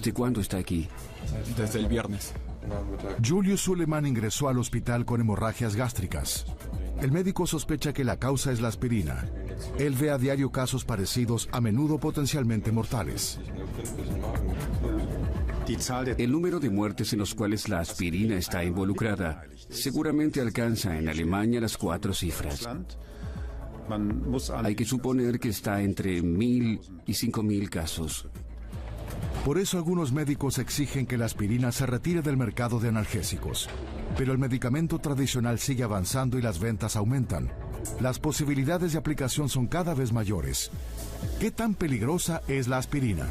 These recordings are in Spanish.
¿Desde cuándo está aquí? Desde el viernes. Julius Suleman ingresó al hospital con hemorragias gástricas. El médico sospecha que la causa es la aspirina. Él ve a diario casos parecidos, a menudo potencialmente mortales. El número de muertes en los cuales la aspirina está involucrada seguramente alcanza en Alemania las 4 cifras. Hay que suponer que está entre 1.000 y 5.000 casos. Por eso algunos médicos exigen que la aspirina se retire del mercado de analgésicos. Pero el medicamento tradicional sigue avanzando y las ventas aumentan. Las posibilidades de aplicación son cada vez mayores. ¿Qué tan peligrosa es la aspirina?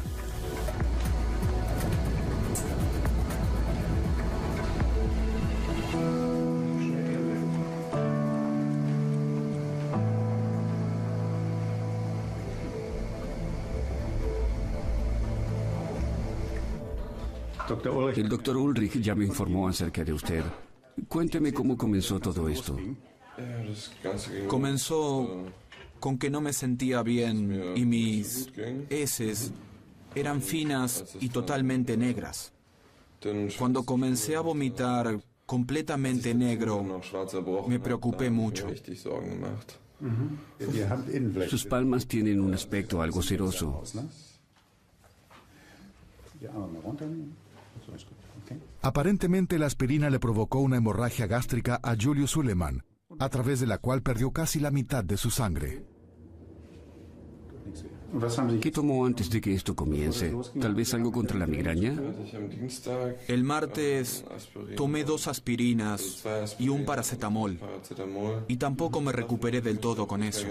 El doctor Ulrich ya me informó acerca de usted. Cuénteme cómo comenzó todo esto. Comenzó con que no me sentía bien y mis heces eran finas y totalmente negras. Cuando comencé a vomitar completamente negro, me preocupé mucho. Sus palmas tienen un aspecto algo ceroso. Aparentemente la aspirina le provocó una hemorragia gástrica a Julius Suleman, a través de la cual perdió casi la mitad de su sangre. ¿Qué tomó antes de que esto comience? ¿Tal vez algo contra la migraña? El martes tomé 2 aspirinas y un paracetamol. Y tampoco me recuperé del todo con eso.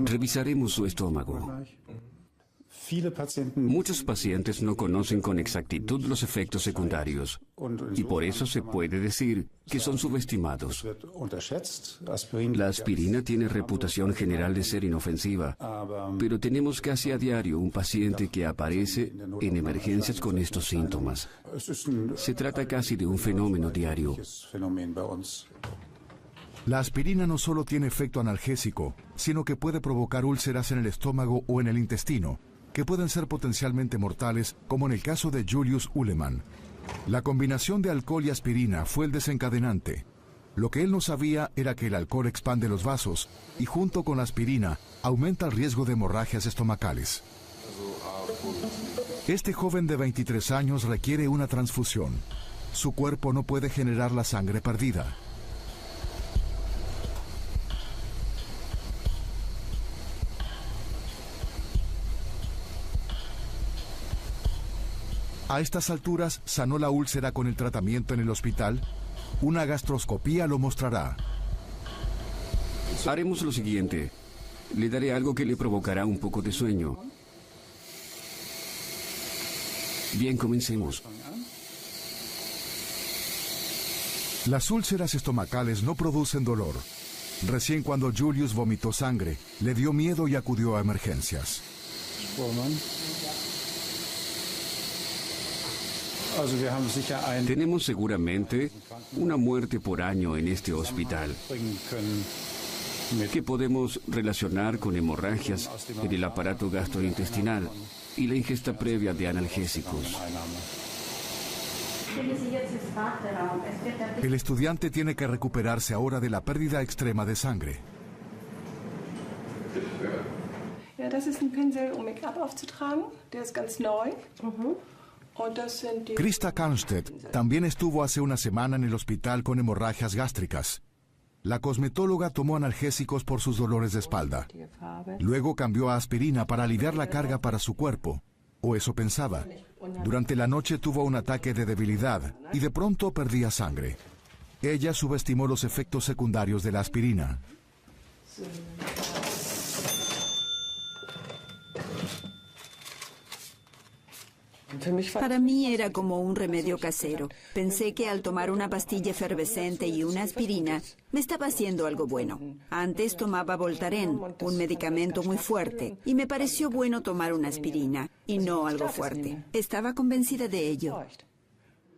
Revisaremos su estómago. Muchos pacientes no conocen con exactitud los efectos secundarios y por eso se puede decir que son subestimados. La aspirina tiene reputación general de ser inofensiva, pero tenemos casi a diario un paciente que aparece en emergencias con estos síntomas. Se trata casi de un fenómeno diario. La aspirina no solo tiene efecto analgésico, sino que puede provocar úlceras en el estómago o en el intestino, que pueden ser potencialmente mortales, como en el caso de Julius Suleman. La combinación de alcohol y aspirina fue el desencadenante. Lo que él no sabía era que el alcohol expande los vasos y junto con la aspirina aumenta el riesgo de hemorragias estomacales. Este joven de 23 años requiere una transfusión. Su cuerpo no puede generar la sangre perdida. A estas alturas, ¿sanó la úlcera con el tratamiento en el hospital? Una gastroscopía lo mostrará. Haremos lo siguiente. Le daré algo que le provocará un poco de sueño. Bien, comencemos. Las úlceras estomacales no producen dolor. Recién cuando Julius vomitó sangre, le dio miedo y acudió a emergencias. Tenemos seguramente una muerte por año en este hospital, que podemos relacionar con hemorragias en el aparato gastrointestinal y la ingesta previa de analgésicos. El estudiante tiene que recuperarse ahora de la pérdida extrema de sangre. Ja, das ist ein Pinsel, um Make-up aufzutragen. Der ist ganz neu. Krista Kannstedt también estuvo hace una semana en el hospital con hemorragias gástricas. La cosmetóloga tomó analgésicos por sus dolores de espalda. Luego cambió a aspirina para aliviar la carga para su cuerpo, o eso pensaba. Durante la noche tuvo un ataque de debilidad y de pronto perdía sangre. Ella subestimó los efectos secundarios de la aspirina. Para mí era como un remedio casero. Pensé que al tomar una pastilla efervescente y una aspirina, me estaba haciendo algo bueno. Antes tomaba Voltaren, un medicamento muy fuerte, y me pareció bueno tomar una aspirina, y no algo fuerte. Estaba convencida de ello.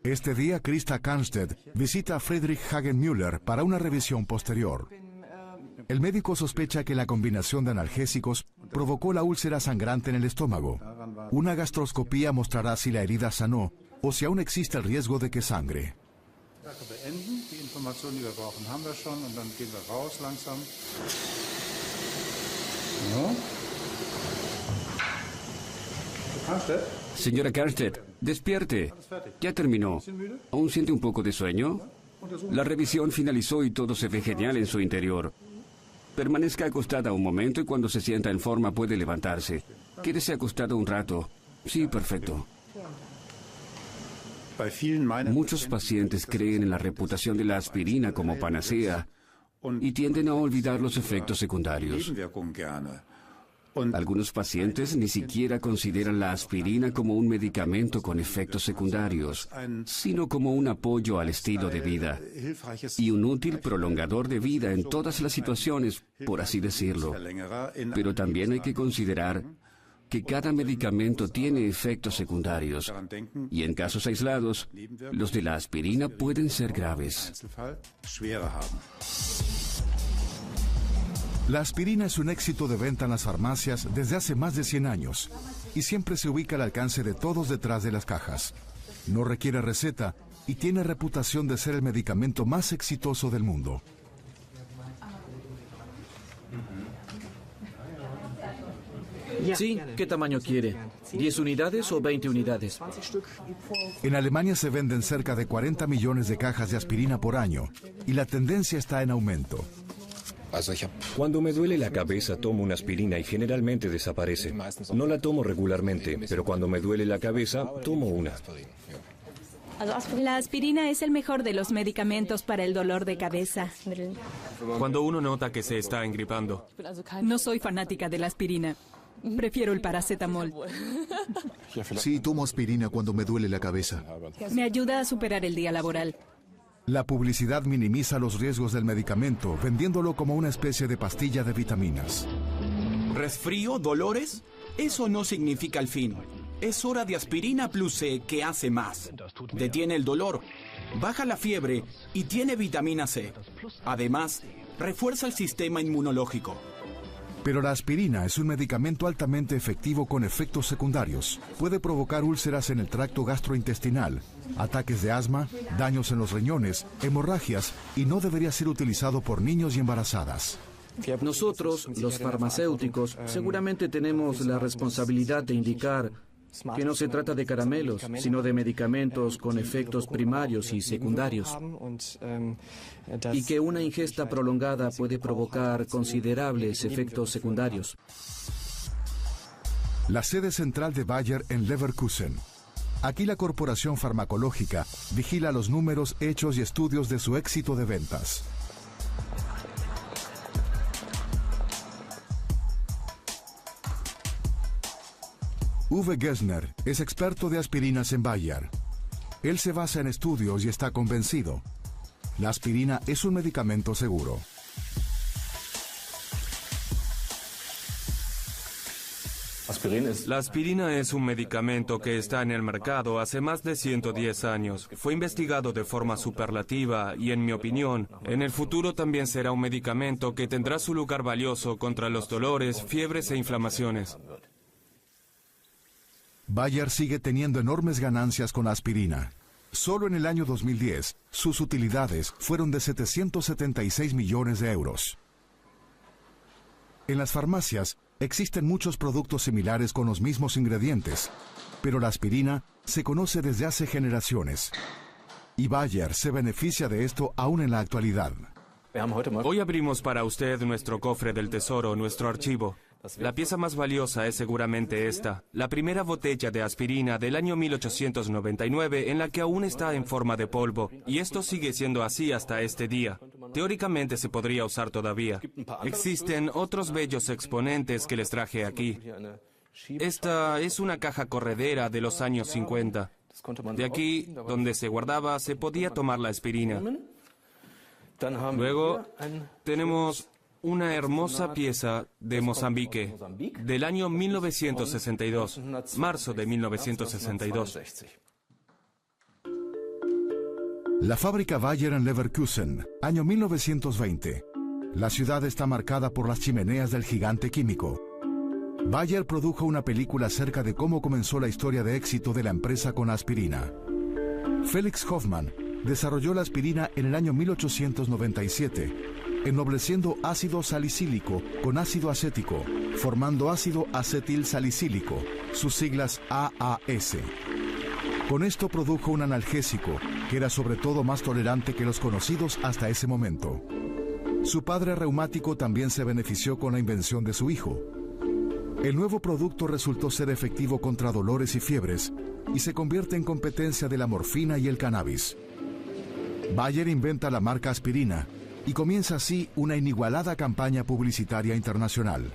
Este día, Krista Kannstedt visita a Friedrich Hagenmüller para una revisión posterior. El médico sospecha que la combinación de analgésicos provocó la úlcera sangrante en el estómago. Una gastroscopía mostrará si la herida sanó o si aún existe el riesgo de que sangre. Señora Karstedt, despierte. Ya terminó. ¿Aún siente un poco de sueño? La revisión finalizó y todo se ve genial en su interior. Permanezca acostada un momento y cuando se sienta en forma puede levantarse. Quédese acostada un rato. Sí, perfecto. Muchos pacientes creen en la reputación de la aspirina como panacea y tienden a olvidar los efectos secundarios. Algunos pacientes ni siquiera consideran la aspirina como un medicamento con efectos secundarios, sino como un apoyo al estilo de vida y un útil prolongador de vida en todas las situaciones, por así decirlo. Pero también hay que considerar que cada medicamento tiene efectos secundarios y en casos aislados, los de la aspirina pueden ser graves. La aspirina es un éxito de venta en las farmacias desde hace más de 100 años y siempre se ubica al alcance de todos detrás de las cajas. No requiere receta y tiene reputación de ser el medicamento más exitoso del mundo. Sí, ¿qué tamaño quiere? ¿10 unidades o 20 unidades? En Alemania se venden cerca de 40 millones de cajas de aspirina por año y la tendencia está en aumento. Cuando me duele la cabeza tomo una aspirina y generalmente desaparece. No la tomo regularmente, pero cuando me duele la cabeza tomo una. La aspirina es el mejor de los medicamentos para el dolor de cabeza. Cuando uno nota que se está engripando. No soy fanática de la aspirina. Prefiero el paracetamol. Sí, tomo aspirina cuando me duele la cabeza. Me ayuda a superar el día laboral. La publicidad minimiza los riesgos del medicamento, vendiéndolo como una especie de pastilla de vitaminas. ¿Resfrío? ¿Dolores? Eso no significa el fin. Es hora de aspirina plus C que hace más. Detiene el dolor, baja la fiebre y tiene vitamina C. Además, refuerza el sistema inmunológico. Pero la aspirina es un medicamento altamente efectivo con efectos secundarios. Puede provocar úlceras en el tracto gastrointestinal, ataques de asma, daños en los riñones, hemorragias y no debería ser utilizado por niños y embarazadas. Nosotros, los farmacéuticos, seguramente tenemos la responsabilidad de indicar que no se trata de caramelos, sino de medicamentos con efectos primarios y secundarios, y que una ingesta prolongada puede provocar considerables efectos secundarios. La sede central de Bayer en Leverkusen. Aquí la corporación farmacológica vigila los números, hechos y estudios de su éxito de ventas. Uwe Gessner es experto de aspirinas en Bayer. Él se basa en estudios y está convencido. La aspirina es un medicamento seguro. La aspirina es un medicamento que está en el mercado hace más de 110 años. Fue investigado de forma superlativa y, en mi opinión, en el futuro también será un medicamento que tendrá su lugar valioso contra los dolores, fiebres e inflamaciones. Bayer sigue teniendo enormes ganancias con la aspirina. Solo en el año 2010, sus utilidades fueron de 776 millones de euros. En las farmacias existen muchos productos similares con los mismos ingredientes, pero la aspirina se conoce desde hace generaciones. Y Bayer se beneficia de esto aún en la actualidad. Hoy abrimos para usted nuestro cofre del tesoro, nuestro archivo. La pieza más valiosa es seguramente esta, la primera botella de aspirina del año 1899 en la que aún está en forma de polvo, y esto sigue siendo así hasta este día. Teóricamente se podría usar todavía. Existen otros bellos exponentes que les traje aquí. Esta es una caja corredera de los años 50. De aquí, donde se guardaba, se podía tomar la aspirina. Luego, tenemos una hermosa pieza de Mozambique, del año 1962, marzo de 1962. La fábrica Bayer en Leverkusen, año 1920. La ciudad está marcada por las chimeneas del gigante químico. Bayer produjo una película acerca de cómo comenzó la historia de éxito de la empresa con aspirina. Felix Hoffmann desarrolló la aspirina en el año 1897, ennobleciendo ácido salicílico con ácido acético, formando ácido acetil salicílico, sus siglas AAS. Con esto produjo un analgésico que era sobre todo más tolerante que los conocidos hasta ese momento. Su padre reumático también se benefició con la invención de su hijo. El nuevo producto resultó ser efectivo contra dolores y fiebres y se convierte en competencia de la morfina y el cannabis. Bayer inventa la marca aspirina y comienza así una inigualada campaña publicitaria internacional.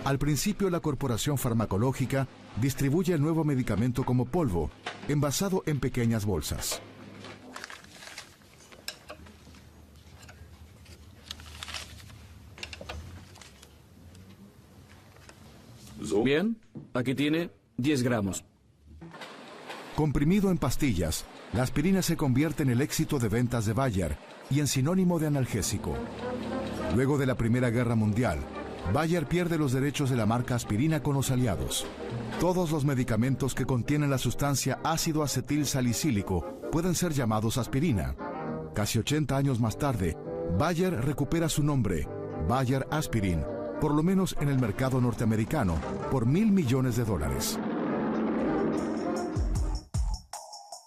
Al principio, la corporación farmacológica distribuye el nuevo medicamento como polvo, envasado en pequeñas bolsas. Bien, aquí tiene 10 gramos. Comprimido en pastillas, la aspirina se convierte en el éxito de ventas de Bayer y en sinónimo de analgésico. Luego de la Primera Guerra Mundial, Bayer pierde los derechos de la marca aspirina con los aliados. Todos los medicamentos que contienen la sustancia ácido acetil salicílico pueden ser llamados aspirina. Casi 80 años más tarde, Bayer recupera su nombre, Bayer Aspirin, por lo menos en el mercado norteamericano, por $1.000 millones.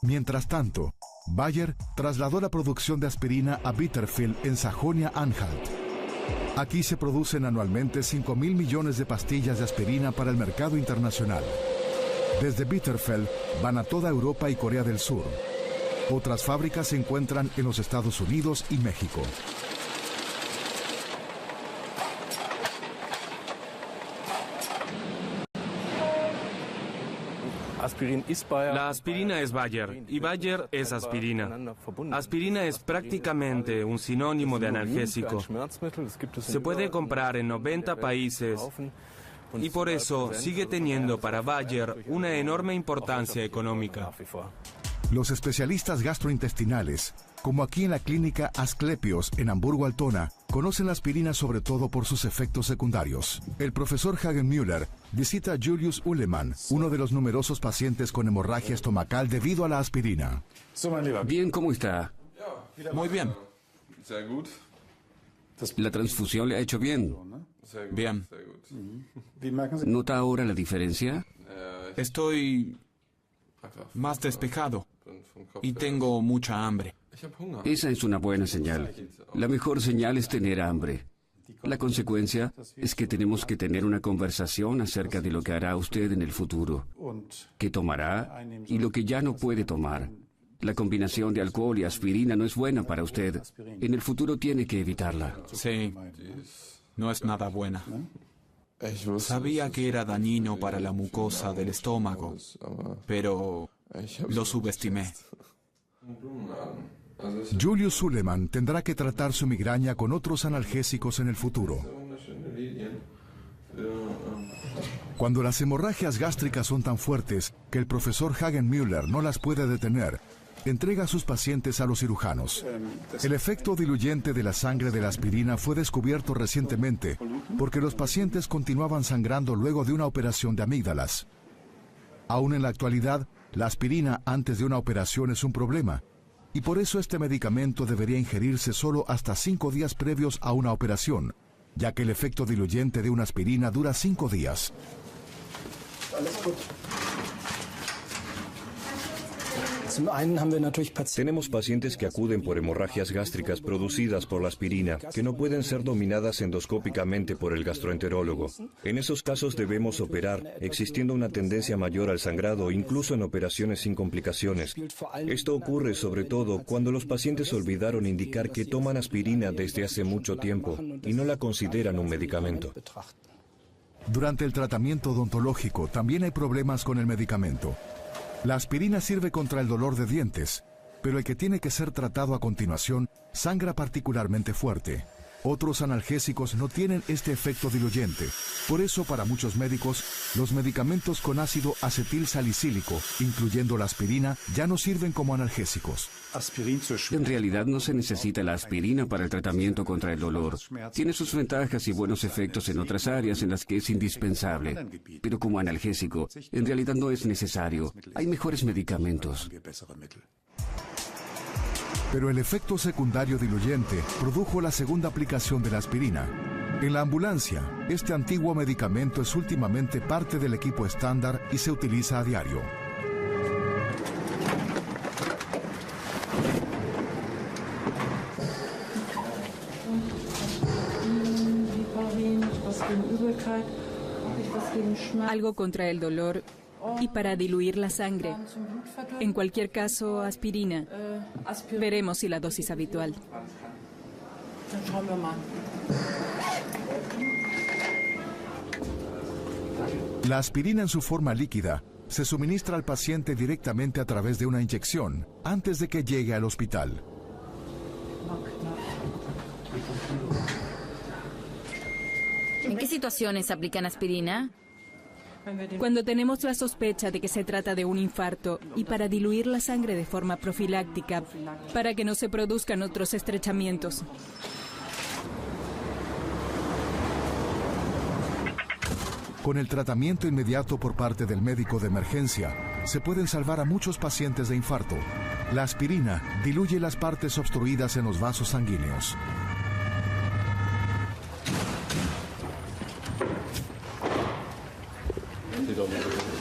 Mientras tanto, Bayer trasladó la producción de aspirina a Bitterfeld en Sajonia-Anhalt. Aquí se producen anualmente 5.000 millones de pastillas de aspirina para el mercado internacional. Desde Bitterfeld van a toda Europa y Corea del Sur. Otras fábricas se encuentran en los Estados Unidos y México. La aspirina es Bayer y Bayer es aspirina. Aspirina es prácticamente un sinónimo de analgésico. Se puede comprar en 90 países y por eso sigue teniendo para Bayer una enorme importancia económica. Los especialistas gastrointestinales, como aquí en la clínica Asclepios en Hamburgo-Altona, conocen la aspirina sobre todo por sus efectos secundarios. El profesor Hagenmüller visita a Julius Uhlemann, uno de los numerosos pacientes con hemorragia estomacal debido a la aspirina. Bien, ¿cómo está? Muy bien. La transfusión le ha hecho bien. Bien. ¿Nota ahora la diferencia? Estoy más despejado y tengo mucha hambre. Esa es una buena señal. La mejor señal es tener hambre. La consecuencia es que tenemos que tener una conversación acerca de lo que hará usted en el futuro, qué tomará y lo que ya no puede tomar. La combinación de alcohol y aspirina no es buena para usted. En el futuro tiene que evitarla. Sí, no es nada buena. Sabía que era dañino para la mucosa del estómago, pero lo subestimé. Julius Uhlemann tendrá que tratar su migraña con otros analgésicos en el futuro. Cuando las hemorragias gástricas son tan fuertes que el profesor Hagenmüller no las puede detener, entrega a sus pacientes a los cirujanos. El efecto diluyente de la sangre de la aspirina fue descubierto recientemente porque los pacientes continuaban sangrando luego de una operación de amígdalas. Aún en la actualidad, la aspirina antes de una operación es un problema, y por eso este medicamento debería ingerirse solo hasta 5 días previos a una operación, ya que el efecto diluyente de una aspirina dura 5 días. Tenemos pacientes que acuden por hemorragias gástricas producidas por la aspirina, que no pueden ser dominadas endoscópicamente por el gastroenterólogo. En esos casos debemos operar, existiendo una tendencia mayor al sangrado, incluso en operaciones sin complicaciones. Esto ocurre sobre todo cuando los pacientes olvidaron indicar que toman aspirina desde hace mucho tiempo y no la consideran un medicamento. Durante el tratamiento odontológico también hay problemas con el medicamento. La aspirina sirve contra el dolor de dientes, pero el que tiene que ser tratado a continuación sangra particularmente fuerte. Otros analgésicos no tienen este efecto diluyente. Por eso, para muchos médicos, los medicamentos con ácido acetil salicílico, incluyendo la aspirina, ya no sirven como analgésicos. En realidad no se necesita la aspirina para el tratamiento contra el dolor. Tiene sus ventajas y buenos efectos en otras áreas en las que es indispensable. Pero como analgésico, en realidad no es necesario. Hay mejores medicamentos. Pero el efecto secundario diluyente produjo la segunda aplicación de la aspirina. En la ambulancia, este antiguo medicamento es últimamente parte del equipo estándar y se utiliza a diario. Algo contra el dolor y para diluir la sangre. En cualquier caso, aspirina. Veremos si la dosis habitual. La aspirina en su forma líquida se suministra al paciente directamente a través de una inyección antes de que llegue al hospital. ¿En qué situaciones aplican aspirina? Cuando tenemos la sospecha de que se trata de un infarto y para diluir la sangre de forma profiláctica, para que no se produzcan otros estrechamientos. Con el tratamiento inmediato por parte del médico de emergencia, se pueden salvar a muchos pacientes de infarto. La aspirina diluye las partes obstruidas en los vasos sanguíneos.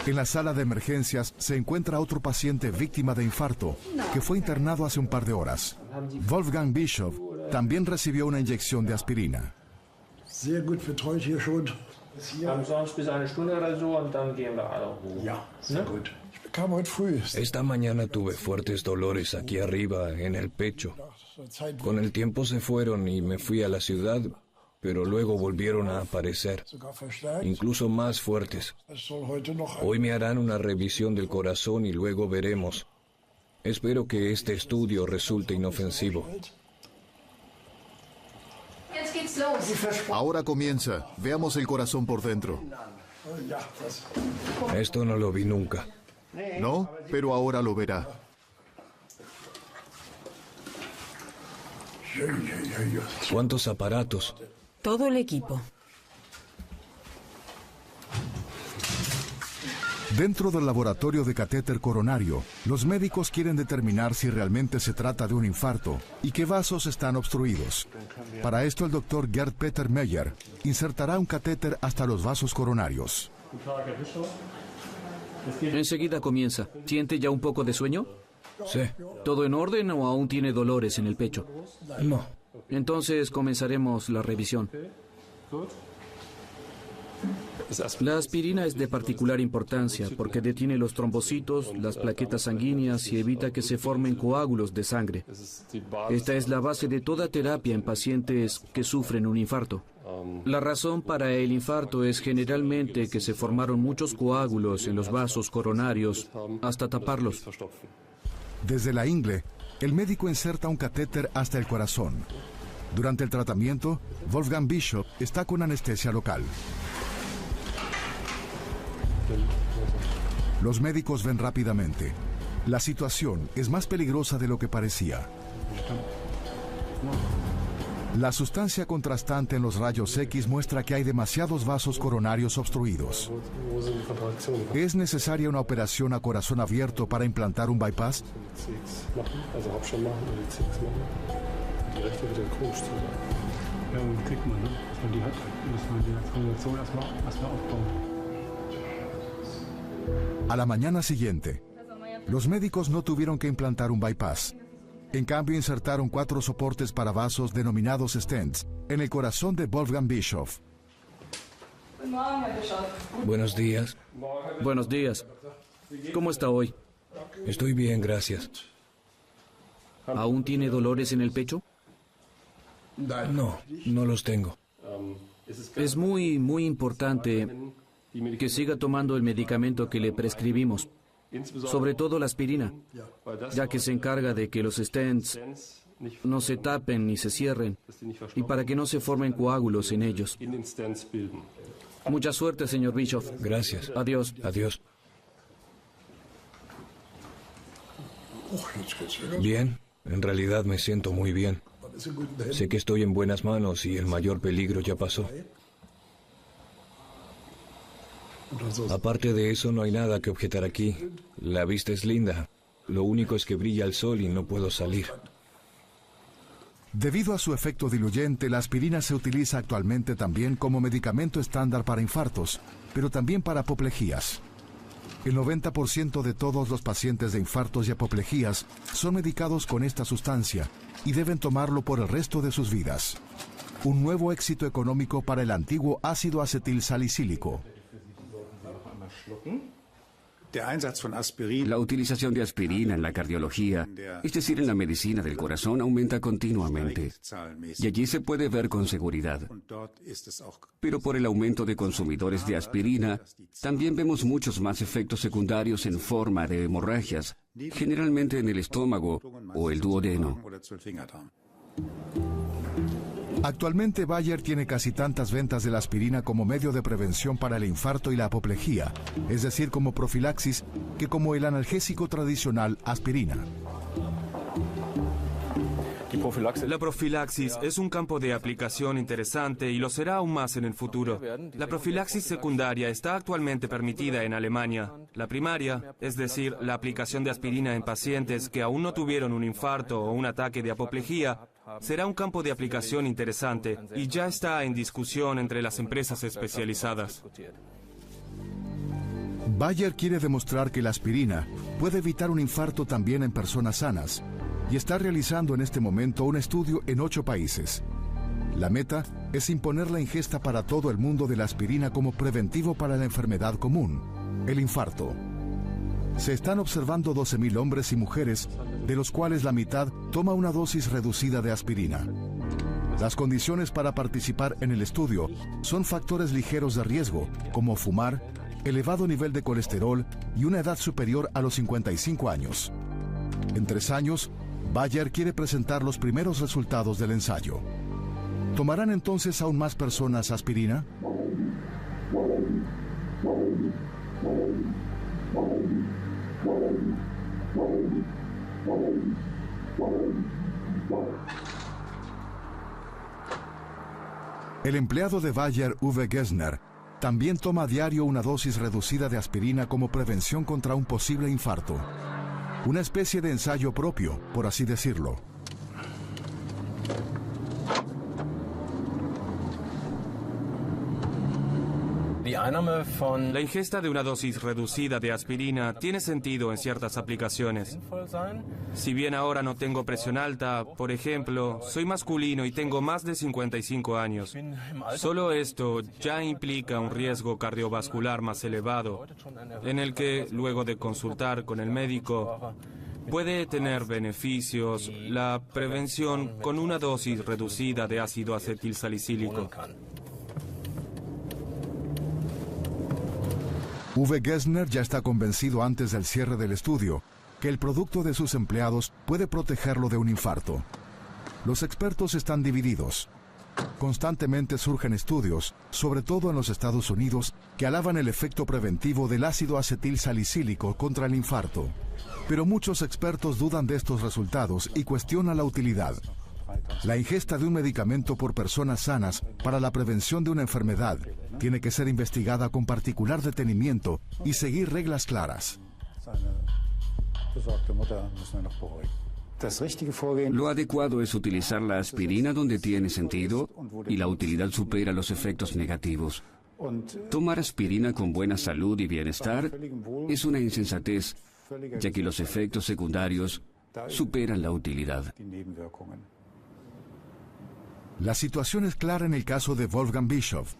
En la sala de emergencias se encuentra otro paciente víctima de infarto que fue internado hace un par de horas. Wolfgang Bischof también recibió una inyección de aspirina. Esta mañana tuve fuertes dolores aquí arriba, en el pecho. Con el tiempo se fueron y me fui a la ciudad, pero luego volvieron a aparecer, incluso más fuertes. Hoy me harán una revisión del corazón y luego veremos. Espero que este estudio resulte inofensivo. Ahora comienza. Veamos el corazón por dentro. Esto no lo vi nunca. No, pero ahora lo verá. ¿Cuántos aparatos? Todo el equipo. Dentro del laboratorio de catéter coronario, los médicos quieren determinar si realmente se trata de un infarto y qué vasos están obstruidos. Para esto, el doctor Gerd Peter Meyer insertará un catéter hasta los vasos coronarios. Enseguida comienza. ¿Siente ya un poco de sueño? Sí. ¿Todo en orden o aún tiene dolores en el pecho? No. Entonces comenzaremos la revisión. La aspirina es de particular importancia porque detiene los trombocitos, las plaquetas sanguíneas y evita que se formen coágulos de sangre. Esta es la base de toda terapia en pacientes que sufren un infarto. La razón para el infarto es generalmente que se formaron muchos coágulos en los vasos coronarios hasta taparlos. Desde la ingle, el médico inserta un catéter hasta el corazón. Durante el tratamiento, Wolfgang Bischof está con anestesia local. Los médicos ven rápidamente. La situación es más peligrosa de lo que parecía. La sustancia contrastante en los rayos X muestra que hay demasiados vasos coronarios obstruidos. ¿Es necesaria una operación a corazón abierto para implantar un bypass? A la mañana siguiente, los médicos no tuvieron que implantar un bypass. En cambio, insertaron 4 soportes para vasos denominados stents en el corazón de Wolfgang Bischof. Buenos días. Buenos días. ¿Cómo está hoy? Estoy bien, gracias. ¿Aún tiene dolores en el pecho? No, no los tengo. Es muy importante que siga tomando el medicamento que le prescribimos, sobre todo la aspirina, ya que se encarga de que los stents no se tapen ni se cierren, y para que no se formen coágulos en ellos. Mucha suerte, señor Bischoff. Gracias. Adiós. Adiós. Bien, en realidad me siento muy bien. Sé que estoy en buenas manos y el mayor peligro ya pasó. Aparte de eso, no hay nada que objetar aquí. La vista es linda. Lo único es que brilla el sol y no puedo salir. Debido a su efecto diluyente, la aspirina se utiliza actualmente también como medicamento estándar para infartos, pero también para apoplejías. El 90% de todos los pacientes de infartos y apoplejías son medicados con esta sustancia y deben tomarlo por el resto de sus vidas. Un nuevo éxito económico para el antiguo ácido acetil salicílico. La utilización de aspirina en la cardiología, es decir, en la medicina del corazón, aumenta continuamente. Y allí se puede ver con seguridad. Pero por el aumento de consumidores de aspirina, también vemos muchos más efectos secundarios en forma de hemorragias, generalmente en el estómago o el duodeno. Actualmente Bayer tiene casi tantas ventas de la aspirina como medio de prevención para el infarto y la apoplejía, es decir, como profilaxis, que como el analgésico tradicional aspirina. La profilaxis es un campo de aplicación interesante y lo será aún más en el futuro. La profilaxis secundaria está actualmente permitida en Alemania. La primaria, es decir, la aplicación de aspirina en pacientes que aún no tuvieron un infarto o un ataque de apoplejía, será un campo de aplicación interesante y ya está en discusión entre las empresas especializadas. Bayer quiere demostrar que la aspirina puede evitar un infarto también en personas sanas y está realizando en este momento un estudio en 8 países. La meta es imponer la ingesta para todo el mundo de la aspirina como preventivo para la enfermedad común, el infarto. Se están observando 12.000 hombres y mujeres, de los cuales la mitad toma una dosis reducida de aspirina. Las condiciones para participar en el estudio son factores ligeros de riesgo, como fumar, elevado nivel de colesterol y una edad superior a los 55 años. En 3 años, Bayer quiere presentar los primeros resultados del ensayo. ¿Tomarán entonces aún más personas aspirina? El empleado de Bayer, Uwe Gessner, también toma a diario una dosis reducida de aspirina como prevención contra un posible infarto. Una especie de ensayo propio, por así decirlo. La ingesta de una dosis reducida de aspirina tiene sentido en ciertas aplicaciones. Si bien ahora no tengo presión alta, por ejemplo, soy masculino y tengo más de 55 años. Solo esto ya implica un riesgo cardiovascular más elevado, en el que, luego de consultar con el médico, puede tener beneficios la prevención con una dosis reducida de ácido acetil salicílico. Uwe Gessner ya está convencido antes del cierre del estudio que el producto de sus empleados puede protegerlo de un infarto. Los expertos están divididos. Constantemente surgen estudios, sobre todo en los Estados Unidos, que alaban el efecto preventivo del ácido acetil salicílico contra el infarto. Pero muchos expertos dudan de estos resultados y cuestionan la utilidad. La ingesta de un medicamento por personas sanas para la prevención de una enfermedad tiene que ser investigada con particular detenimiento y seguir reglas claras. Lo adecuado es utilizar la aspirina donde tiene sentido y la utilidad supera los efectos negativos. Tomar aspirina con buena salud y bienestar es una insensatez, ya que los efectos secundarios superan la utilidad. La situación es clara en el caso de Wolfgang Bischoff.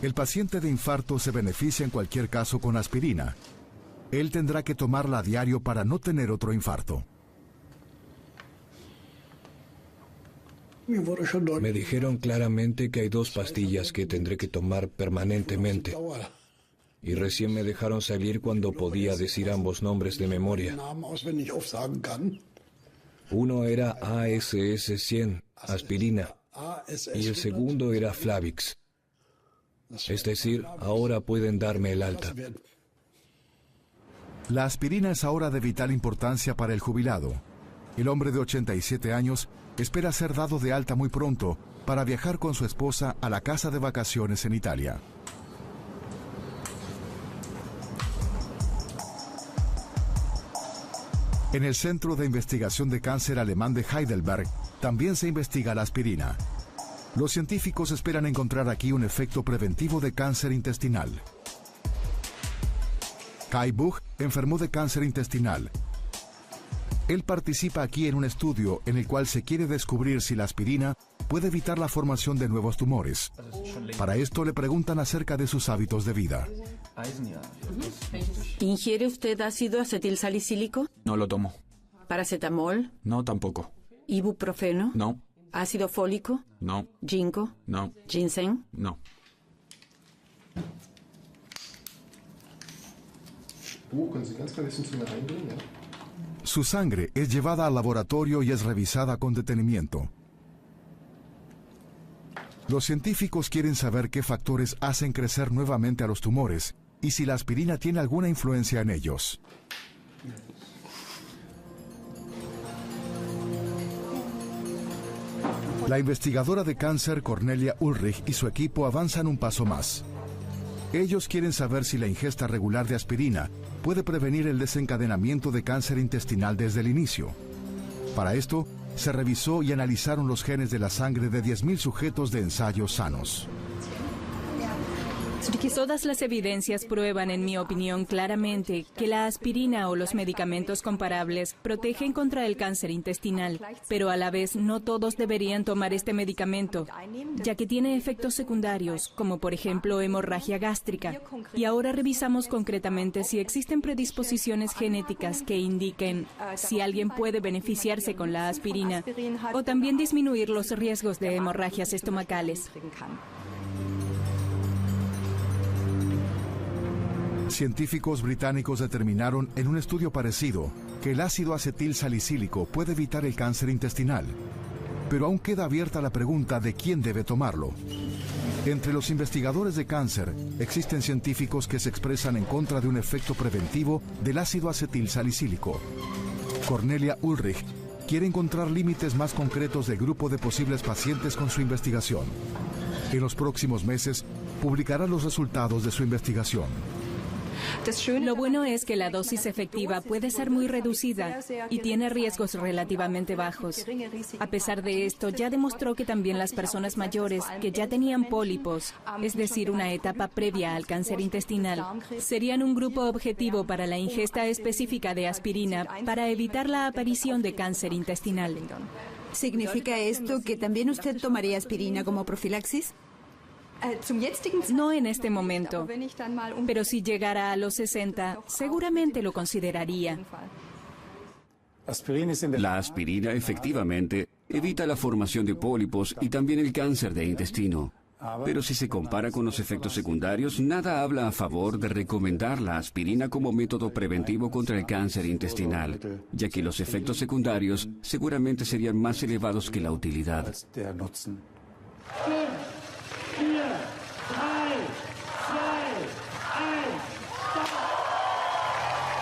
El paciente de infarto se beneficia en cualquier caso con aspirina. Él tendrá que tomarla a diario para no tener otro infarto. Me dijeron claramente que hay 2 pastillas que tendré que tomar permanentemente. Y recién me dejaron salir cuando podía decir ambos nombres de memoria. Uno era ASS-100, aspirina, y el segundo era Flavix. Es decir, ahora pueden darme el alta. La aspirina es ahora de vital importancia para el jubilado. El hombre de 87 años espera ser dado de alta muy pronto para viajar con su esposa a la casa de vacaciones en Italia. En el Centro de Investigación de Cáncer alemán de Heidelberg también se investiga la aspirina. Los científicos esperan encontrar aquí un efecto preventivo de cáncer intestinal. Kai Buch enfermó de cáncer intestinal. Él participa aquí en un estudio en el cual se quiere descubrir si la aspirina puede evitar la formación de nuevos tumores. Para esto le preguntan acerca de sus hábitos de vida. ¿Ingiere usted ácido acetilsalicílico? No lo tomo. ¿Paracetamol? No, tampoco. ¿Ibuprofeno? No. ¿Ácido fólico? No. ¿Ginkgo? No. ¿Ginseng? No. Su sangre es llevada al laboratorio y es revisada con detenimiento. Los científicos quieren saber qué factores hacen crecer nuevamente a los tumores y si la aspirina tiene alguna influencia en ellos. La investigadora de cáncer Cornelia Ulrich y su equipo avanzan un paso más. Ellos quieren saber si la ingesta regular de aspirina puede prevenir el desencadenamiento de cáncer intestinal desde el inicio. Para esto, se revisó y analizaron los genes de la sangre de 10.000 sujetos de ensayos sanos. Todas las evidencias prueban, en mi opinión, claramente que la aspirina o los medicamentos comparables protegen contra el cáncer intestinal, pero a la vez no todos deberían tomar este medicamento, ya que tiene efectos secundarios, como por ejemplo hemorragia gástrica. Y ahora revisamos concretamente si existen predisposiciones genéticas que indiquen si alguien puede beneficiarse con la aspirina o también disminuir los riesgos de hemorragias estomacales. Científicos británicos determinaron en un estudio parecido que el ácido acetilsalicílico puede evitar el cáncer intestinal, pero aún queda abierta la pregunta de quién debe tomarlo. Entre los investigadores de cáncer existen científicos que se expresan en contra de un efecto preventivo del ácido acetilsalicílico. Cornelia Ulrich quiere encontrar límites más concretos del grupo de posibles pacientes con su investigación. En los próximos meses publicará los resultados de su investigación. Lo bueno es que la dosis efectiva puede ser muy reducida y tiene riesgos relativamente bajos. A pesar de esto, ya demostró que también las personas mayores que ya tenían pólipos, es decir, una etapa previa al cáncer intestinal, serían un grupo objetivo para la ingesta específica de aspirina para evitar la aparición de cáncer intestinal. ¿Significa esto que también usted tomaría aspirina como profilaxis? No en este momento, pero si llegara a los 60, seguramente lo consideraría. La aspirina efectivamente evita la formación de pólipos y también el cáncer de intestino. Pero si se compara con los efectos secundarios, nada habla a favor de recomendar la aspirina como método preventivo contra el cáncer intestinal, ya que los efectos secundarios seguramente serían más elevados que la utilidad.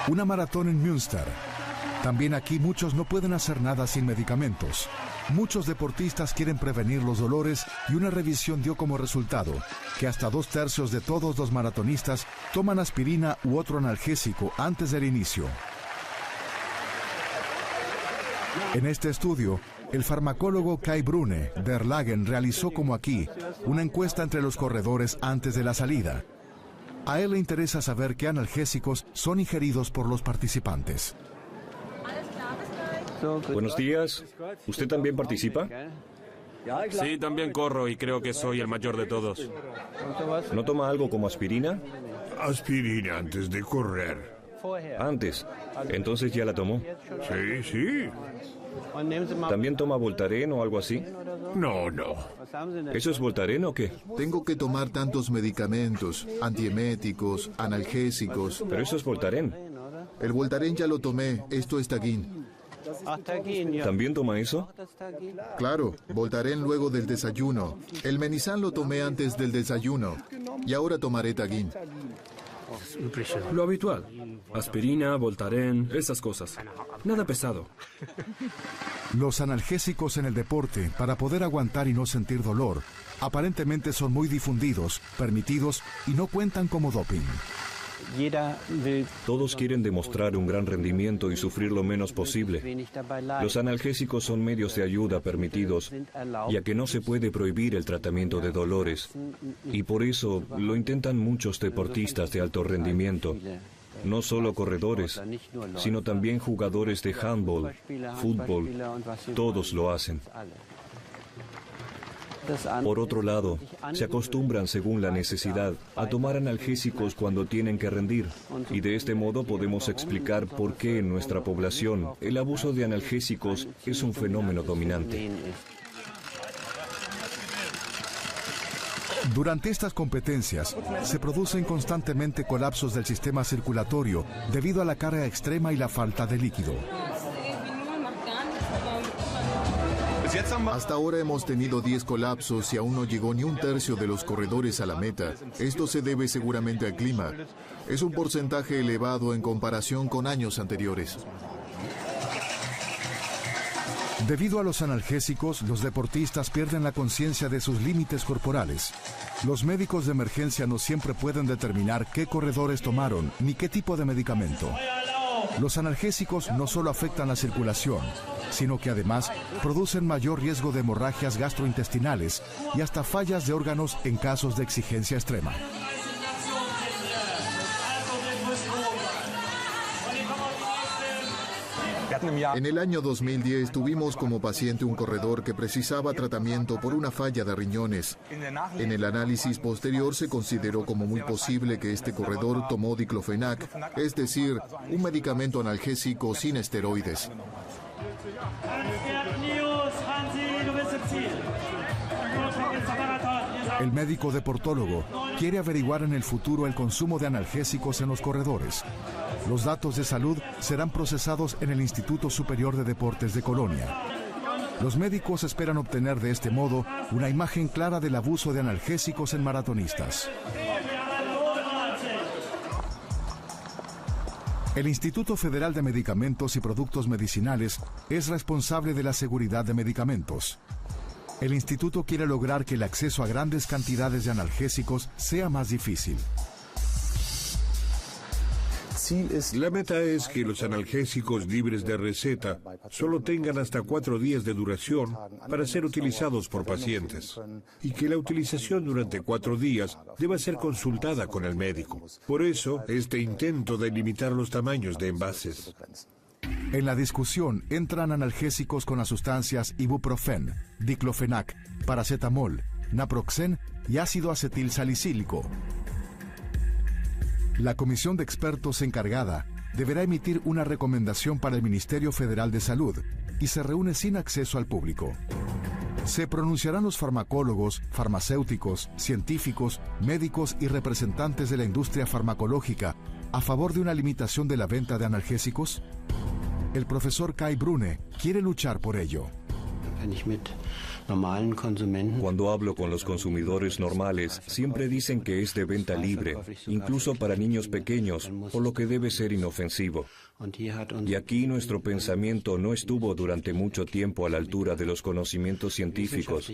Una maratón en Münster. También aquí muchos no pueden hacer nada sin medicamentos. Muchos deportistas quieren prevenir los dolores y una revisión dio como resultado que hasta 2/3 de todos los maratonistas toman aspirina u otro analgésico antes del inicio. En este estudio, el farmacólogo Kai Brune de Erlangen realizó, como aquí, una encuesta entre los corredores antes de la salida. A él le interesa saber qué analgésicos son ingeridos por los participantes. Buenos días. ¿Usted también participa? Sí, también corro y creo que soy el mayor de todos. ¿No toma algo como aspirina? Aspirina antes de correr. Antes. ¿Entonces ya la tomó? Sí, sí. ¿También toma Voltaren o algo así? No. ¿Eso es Voltaren o qué? Tengo que tomar tantos medicamentos, antieméticos, analgésicos. Pero eso es Voltaren. El Voltaren ya lo tomé, esto es Tagin. ¿También toma eso? Claro, Voltaren luego del desayuno. El Menizan lo tomé antes del desayuno. Y ahora tomaré Tagin. Lo habitual. Aspirina, Voltaren, esas cosas. Nada pesado. Los analgésicos en el deporte, para poder aguantar y no sentir dolor, aparentemente son muy difundidos, permitidos y no cuentan como doping. Todos quieren demostrar un gran rendimiento y sufrir lo menos posible. Los analgésicos son medios de ayuda permitidos, ya que no se puede prohibir el tratamiento de dolores. Y por eso lo intentan muchos deportistas de alto rendimiento. No solo corredores, sino también jugadores de handball, fútbol. Todos lo hacen. Por otro lado, se acostumbran según la necesidad a tomar analgésicos cuando tienen que rendir, y de este modo podemos explicar por qué en nuestra población el abuso de analgésicos es un fenómeno dominante. Durante estas competencias, se producen constantemente colapsos del sistema circulatorio debido a la carga extrema y la falta de líquido. Hasta ahora hemos tenido 10 colapsos y aún no llegó ni un tercio de los corredores a la meta. Esto se debe seguramente al clima. Es un porcentaje elevado en comparación con años anteriores. Debido a los analgésicos, los deportistas pierden la conciencia de sus límites corporales. Los médicos de emergencia no siempre pueden determinar qué corredores tomaron ni qué tipo de medicamento. Los analgésicos no solo afectan la circulación, sino que además producen mayor riesgo de hemorragias gastrointestinales y hasta fallas de órganos en casos de exigencia extrema. En el año 2010 tuvimos como paciente un corredor que precisaba tratamiento por una falla de riñones. En el análisis posterior se consideró como muy posible que este corredor tomó diclofenac, es decir, un medicamento analgésico sin esteroides. El médico deportólogo quiere averiguar en el futuro el consumo de analgésicos en los corredores. Los datos de salud serán procesados en el Instituto Superior de Deportes de Colonia. Los médicos esperan obtener de este modo una imagen clara del abuso de analgésicos en maratonistas. El Instituto Federal de Medicamentos y Productos Medicinales es responsable de la seguridad de medicamentos. El instituto quiere lograr que el acceso a grandes cantidades de analgésicos sea más difícil. La meta es que los analgésicos libres de receta solo tengan hasta 4 días de duración para ser utilizados por pacientes y que la utilización durante 4 días deba ser consultada con el médico. Por eso, este intento de limitar los tamaños de envases. En la discusión entran analgésicos con las sustancias ibuprofen, diclofenac, paracetamol, naproxen y ácido acetil salicílico. La comisión de expertos encargada deberá emitir una recomendación para el Ministerio Federal de Salud y se reúne sin acceso al público. Se pronunciarán los farmacólogos, farmacéuticos, científicos, médicos y representantes de la industria farmacológica a favor de una limitación de la venta de analgésicos. El profesor Kai Brune quiere luchar por ello. Cuando hablo con los consumidores normales, siempre dicen que es de venta libre, incluso para niños pequeños, por lo que debe ser inofensivo. Y aquí nuestro pensamiento no estuvo durante mucho tiempo a la altura de los conocimientos científicos,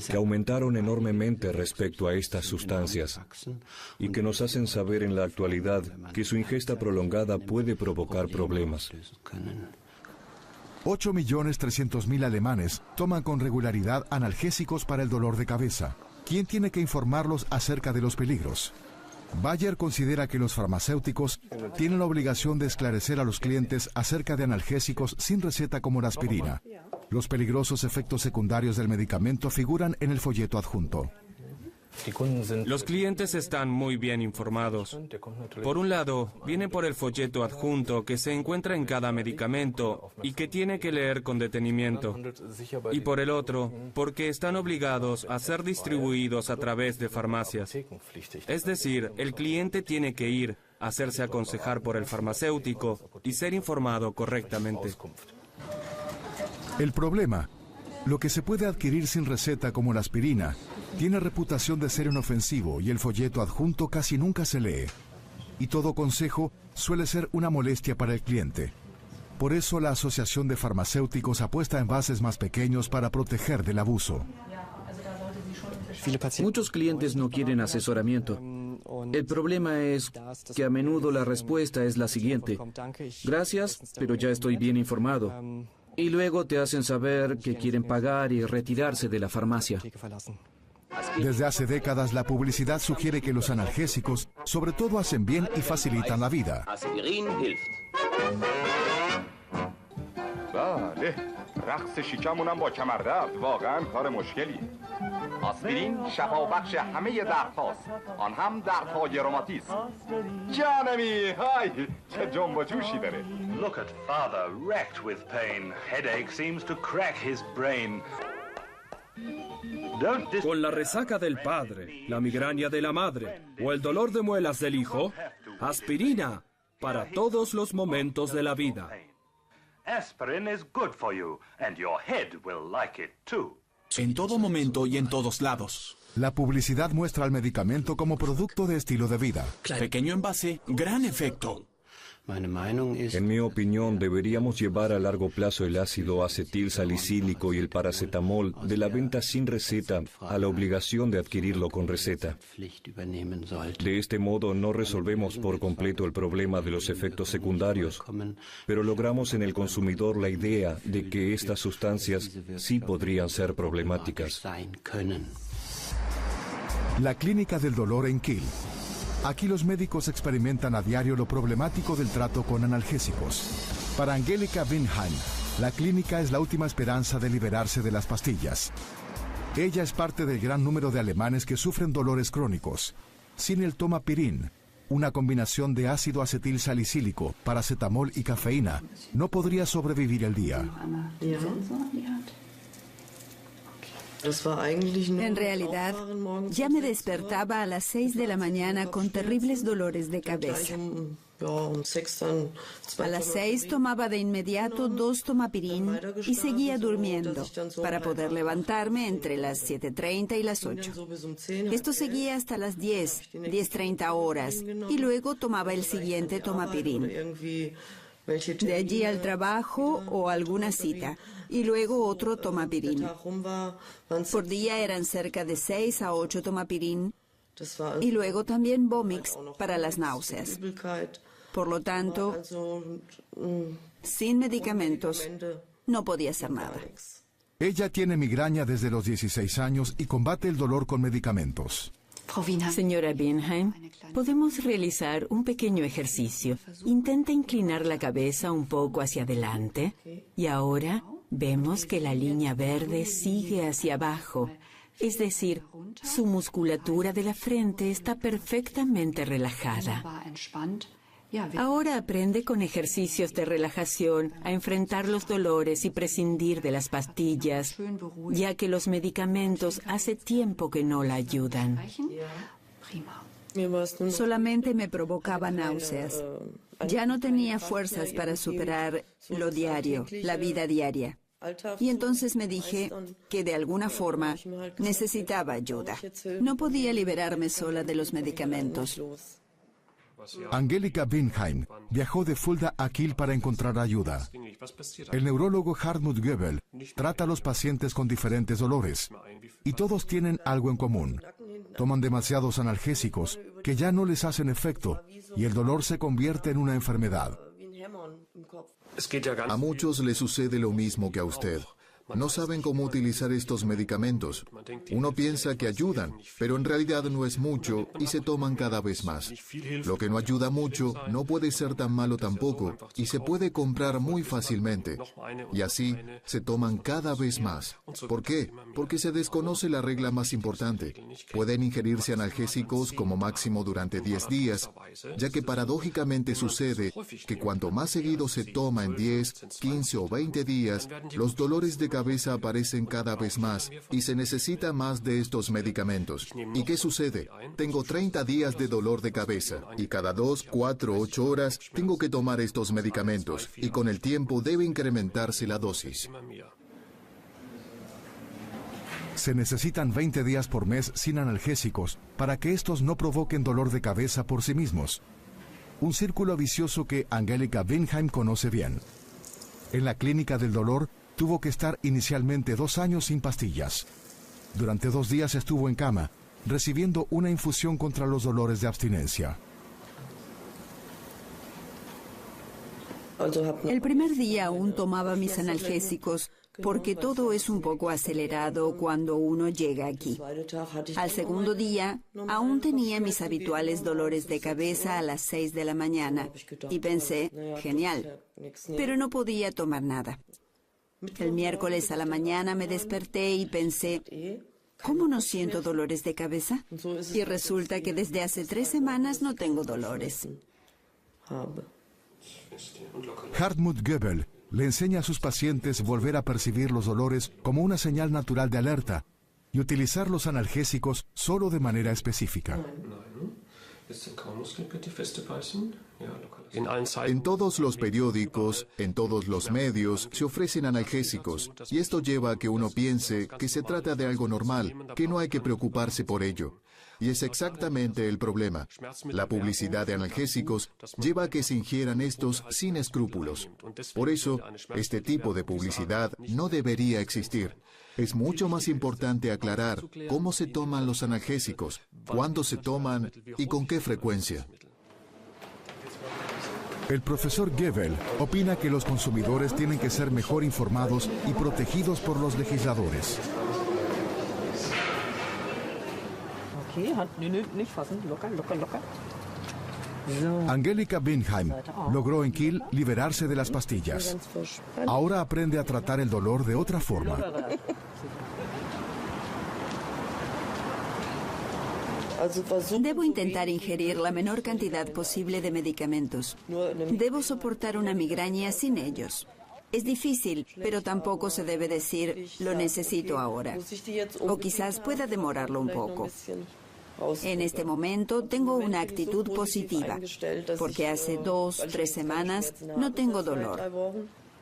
que aumentaron enormemente respecto a estas sustancias, y que nos hacen saber en la actualidad que su ingesta prolongada puede provocar problemas. 8.300.000 alemanes toman con regularidad analgésicos para el dolor de cabeza. ¿Quién tiene que informarlos acerca de los peligros? Bayer considera que los farmacéuticos tienen la obligación de esclarecer a los clientes acerca de analgésicos sin receta como la aspirina. Los peligrosos efectos secundarios del medicamento figuran en el folleto adjunto. Los clientes están muy bien informados. Por un lado, vienen por el folleto adjunto que se encuentra en cada medicamento y que tiene que leer con detenimiento. Y por el otro, porque están obligados a ser distribuidos a través de farmacias. Es decir, el cliente tiene que ir, hacerse aconsejar por el farmacéutico y ser informado correctamente. El problema, lo que se puede adquirir sin receta como la aspirina, tiene reputación de ser inofensivo y el folleto adjunto casi nunca se lee. Y todo consejo suele ser una molestia para el cliente. Por eso la Asociación de Farmacéuticos apuesta a envases más pequeños para proteger del abuso. Muchos clientes no quieren asesoramiento. El problema es que a menudo la respuesta es la siguiente: gracias, pero ya estoy bien informado. Y luego te hacen saber que quieren pagar y retirarse de la farmacia. Desde hace décadas la publicidad sugiere que los analgésicos sobre todo hacen bien y facilitan la vida. بله رقص شیکمونم با کمردرد واقعا کار مشکلی. آسپرین شفابخش همه دردهاست، آن هم دردهای روماتیسم. جانمی های چه جنب و جوشی داره. Look at father wrecked with pain. Headache seems to crack his brain. Con la resaca del padre, la migraña de la madre o el dolor de muelas del hijo, aspirina para todos los momentos de la vida. Aspirin is good for you, and your head will like it too. En todo momento y en todos lados. La publicidad muestra al medicamento como producto de estilo de vida. Pequeño envase, gran efecto. En mi opinión, deberíamos llevar a largo plazo el ácido acetil salicílico y el paracetamol de la venta sin receta a la obligación de adquirirlo con receta. De este modo no resolvemos por completo el problema de los efectos secundarios, pero logramos en el consumidor la idea de que estas sustancias sí podrían ser problemáticas. La Clínica del Dolor en Kiel. Aquí los médicos experimentan a diario lo problemático del trato con analgésicos. Para Angelika Winheim, la clínica es la última esperanza de liberarse de las pastillas. Ella es parte del gran número de alemanes que sufren dolores crónicos. Sin el tomapirin, una combinación de ácido acetil salicílico, paracetamol y cafeína, no podría sobrevivir el día. En realidad, ya me despertaba a las 6 de la mañana con terribles dolores de cabeza. A las 6 tomaba de inmediato 2 tomapirin y seguía durmiendo para poder levantarme entre las 7:30 y las 8. Esto seguía hasta las 10:30 horas y luego tomaba el siguiente tomapirin. De allí al trabajo o alguna cita, y luego otro tomapirin. Por día eran cerca de 6 a 8 tomapirin, y luego también Vomix para las náuseas. Por lo tanto, sin medicamentos, no podía hacer nada. Ella tiene migraña desde los 16 años y combate el dolor con medicamentos. Señora Winheim, podemos realizar un pequeño ejercicio. Intenta inclinar la cabeza un poco hacia adelante. Y ahora vemos que la línea verde sigue hacia abajo. Es decir, su musculatura de la frente está perfectamente relajada. Ahora aprende con ejercicios de relajación a enfrentar los dolores y prescindir de las pastillas, ya que los medicamentos hace tiempo que no la ayudan. Solamente me provocaba náuseas. Ya no tenía fuerzas para superar lo diario, la vida diaria. Y entonces me dije que de alguna forma necesitaba ayuda. No podía liberarme sola de los medicamentos. Angelika Winheim viajó de Fulda a Kiel para encontrar ayuda. El neurólogo Hartmut Goebel trata a los pacientes con diferentes dolores y todos tienen algo en común. Toman demasiados analgésicos que ya no les hacen efecto y el dolor se convierte en una enfermedad. A muchos les sucede lo mismo que a usted. No saben cómo utilizar estos medicamentos. Uno piensa que ayudan, pero en realidad no es mucho y se toman cada vez más. Lo que no ayuda mucho no puede ser tan malo tampoco y se puede comprar muy fácilmente. Y así se toman cada vez más. ¿Por qué? Porque se desconoce la regla más importante. Pueden ingerirse analgésicos como máximo durante 10 días, ya que paradójicamente sucede que cuanto más seguido se toma en 10, 15 o 20 días, los dolores de cabeza aparecen cada vez más y se necesita más de estos medicamentos. ¿Y qué sucede? Tengo 30 días de dolor de cabeza y cada 2, 4, 8 horas tengo que tomar estos medicamentos y con el tiempo debe incrementarse la dosis. Se necesitan 20 días por mes sin analgésicos para que estos no provoquen dolor de cabeza por sí mismos. Un círculo vicioso que Angelica Windheim conoce bien. En la clínica del dolor tuvo que estar inicialmente 2 años sin pastillas. Durante 2 días estuvo en cama, recibiendo una infusión contra los dolores de abstinencia. El primer día aún tomaba mis analgésicos porque todo es un poco acelerado cuando uno llega aquí. Al segundo día, aún tenía mis habituales dolores de cabeza a las 6 de la mañana y pensé, genial, pero no podía tomar nada. El miércoles a la mañana me desperté y pensé, ¿cómo no siento dolores de cabeza? Y resulta que desde hace 3 semanas no tengo dolores. Hartmut Goebel le enseña a sus pacientes volver a percibir los dolores como una señal natural de alerta y utilizar los analgésicos solo de manera específica. En todos los periódicos, en todos los medios, se ofrecen analgésicos y esto lleva a que uno piense que se trata de algo normal, que no hay que preocuparse por ello. Y es exactamente el problema. La publicidad de analgésicos lleva a que se ingieran estos sin escrúpulos. Por eso, este tipo de publicidad no debería existir. Es mucho más importante aclarar cómo se toman los analgésicos, cuándo se toman y con qué frecuencia. El profesor Goebel opina que los consumidores tienen que ser mejor informados y protegidos por los legisladores. Angelica Windheim logró en Kiel liberarse de las pastillas. Ahora aprende a tratar el dolor de otra forma. Debo intentar ingerir la menor cantidad posible de medicamentos. Debo soportar una migraña sin ellos. Es difícil, pero tampoco se debe decir, lo necesito ahora. O quizás pueda demorarlo un poco. En este momento tengo una actitud positiva, porque hace 2, 3 semanas no tengo dolor.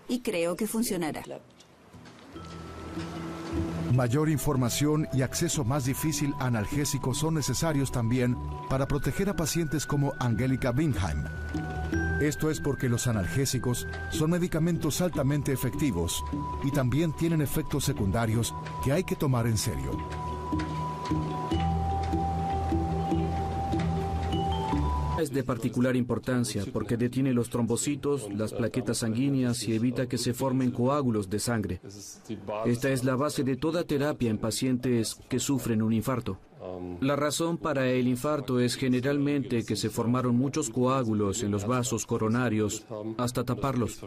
Y creo que funcionará. Mayor información y acceso más difícil a analgésicos son necesarios también para proteger a pacientes como Angelica Windheim. Esto es porque los analgésicos son medicamentos altamente efectivos y también tienen efectos secundarios que hay que tomar en serio. Es de particular importancia porque detiene los trombocitos, las plaquetas sanguíneas y evita que se formen coágulos de sangre. Esta es la base de toda terapia en pacientes que sufren un infarto. La razón para el infarto es generalmente que se formaron muchos coágulos en los vasos coronarios hasta taparlos.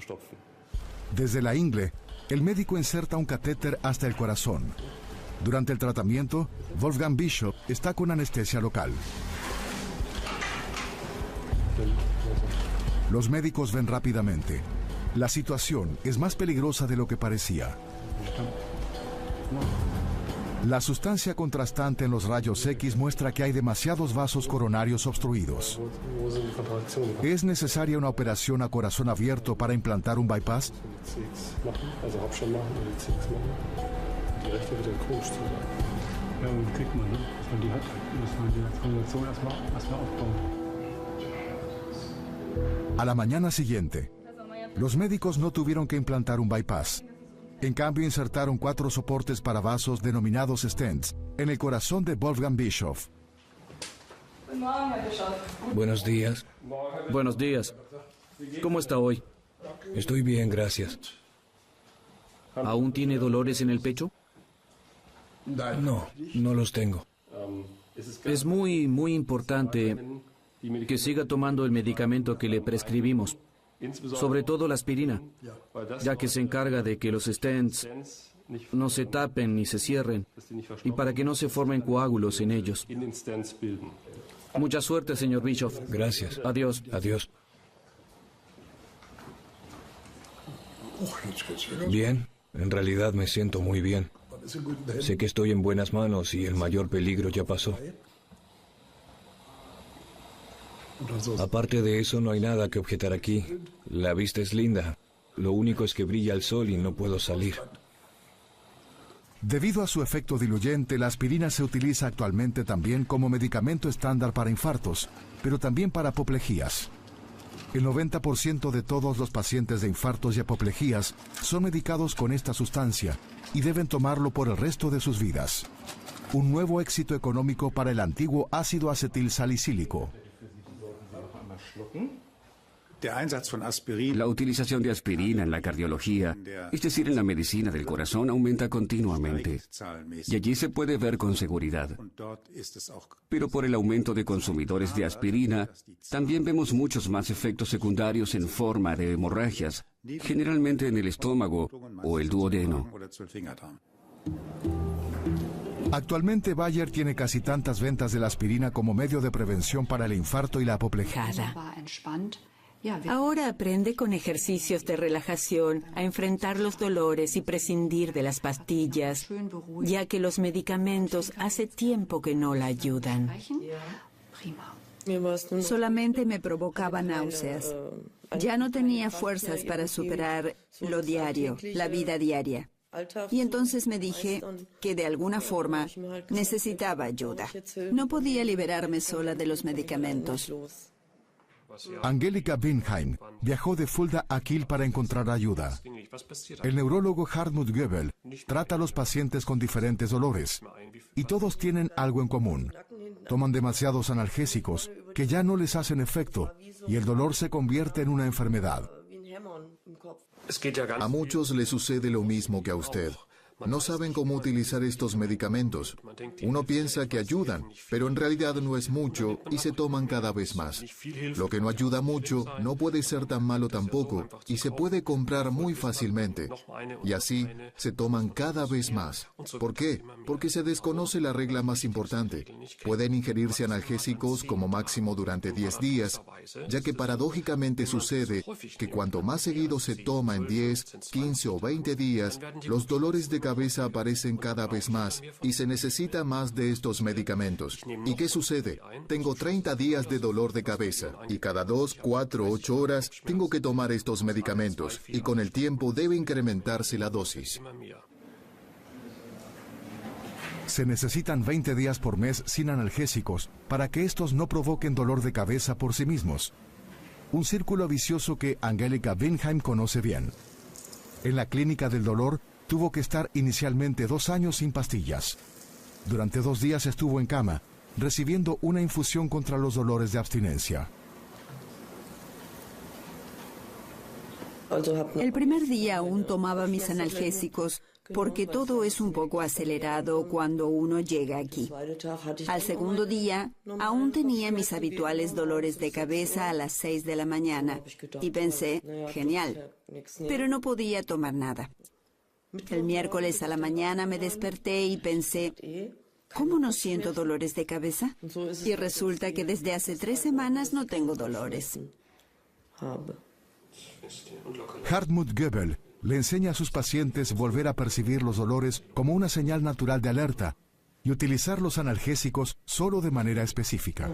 Desde la ingle, el médico inserta un catéter hasta el corazón. Durante el tratamiento, Wolfgang Bischof está con anestesia local. Los médicos ven rápidamente. La situación es más peligrosa de lo que parecía. La sustancia contrastante en los rayos X muestra que hay demasiados vasos coronarios obstruidos. ¿Es necesaria una operación a corazón abierto para implantar un bypass? A la mañana siguiente, los médicos no tuvieron que implantar un bypass. En cambio, insertaron 4 soportes para vasos denominados stents en el corazón de Wolfgang Bischof. Buenos días. Buenos días. ¿Cómo está hoy? Estoy bien, gracias. ¿Aún tiene dolores en el pecho? No, no los tengo. Es muy importante que siga tomando el medicamento que le prescribimos, sobre todo la aspirina, ya que se encarga de que los stents no se tapen ni se cierren y para que no se formen coágulos en ellos. Mucha suerte, señor Bischof. Gracias. Adiós. Adiós. Bien, En realidad me siento muy bien. Sé que estoy en buenas manos y el mayor peligro ya pasó. Aparte de eso, no hay nada que objetar aquí. La vista es linda. Lo único es que brilla el sol y no puedo salir. Debido a su efecto diluyente, la aspirina se utiliza actualmente también como medicamento estándar para infartos, pero también para apoplejías. El 90% de todos los pacientes de infartos y apoplejías son medicados con esta sustancia y deben tomarlo por el resto de sus vidas. Un nuevo éxito económico para el antiguo ácido acetil salicílico. La utilización de aspirina en la cardiología, es decir, en la medicina del corazón, aumenta continuamente. Y allí se puede ver con seguridad. Pero por el aumento de consumidores de aspirina, también vemos muchos más efectos secundarios en forma de hemorragias, generalmente en el estómago o el duodeno. Actualmente Bayer tiene casi tantas ventas de la aspirina como medio de prevención para el infarto y la apoplejía. Ahora aprende con ejercicios de relajación a enfrentar los dolores y prescindir de las pastillas, ya que los medicamentos hace tiempo que no la ayudan. Solamente me provocaba náuseas. Ya no tenía fuerzas para superar lo diario, la vida diaria. Y entonces me dije que de alguna forma necesitaba ayuda. No podía liberarme sola de los medicamentos. Angelika Winheim viajó de Fulda a Kiel para encontrar ayuda. El neurólogo Hartmut Goebel trata a los pacientes con diferentes dolores y todos tienen algo en común. Toman demasiados analgésicos que ya no les hacen efecto y el dolor se convierte en una enfermedad. A muchos les sucede lo mismo que a usted. No saben cómo utilizar estos medicamentos. Uno piensa que ayudan, pero en realidad no es mucho y se toman cada vez más. Lo que no ayuda mucho no puede ser tan malo tampoco y se puede comprar muy fácilmente. Y así se toman cada vez más. ¿Por qué? Porque se desconoce la regla más importante. Pueden ingerirse analgésicos como máximo durante 10 días, ya que paradójicamente sucede que cuanto más seguido se toma en 10, 15 o 20 días, los dolores de cabeza aparecen cada vez más y se necesita más de estos medicamentos. ¿Y qué sucede? Tengo 30 días de dolor de cabeza y cada 2, 4, 8 horas tengo que tomar estos medicamentos y con el tiempo debe incrementarse la dosis. Se necesitan 20 días por mes sin analgésicos para que estos no provoquen dolor de cabeza por sí mismos. Un círculo vicioso que Angelika Winheim conoce bien. En la clínica del dolor, tuvo que estar inicialmente 2 años sin pastillas. Durante 2 días estuvo en cama, recibiendo una infusión contra los dolores de abstinencia. El primer día aún tomaba mis analgésicos porque todo es un poco acelerado cuando uno llega aquí. Al segundo día, aún tenía mis habituales dolores de cabeza a las 6 de la mañana y pensé, genial, pero no podía tomar nada. El miércoles a la mañana me desperté y pensé, ¿cómo no siento dolores de cabeza? Y resulta que desde hace 3 semanas no tengo dolores. Hartmut Goebel le enseña a sus pacientes volver a percibir los dolores como una señal natural de alerta y utilizar los analgésicos solo de manera específica.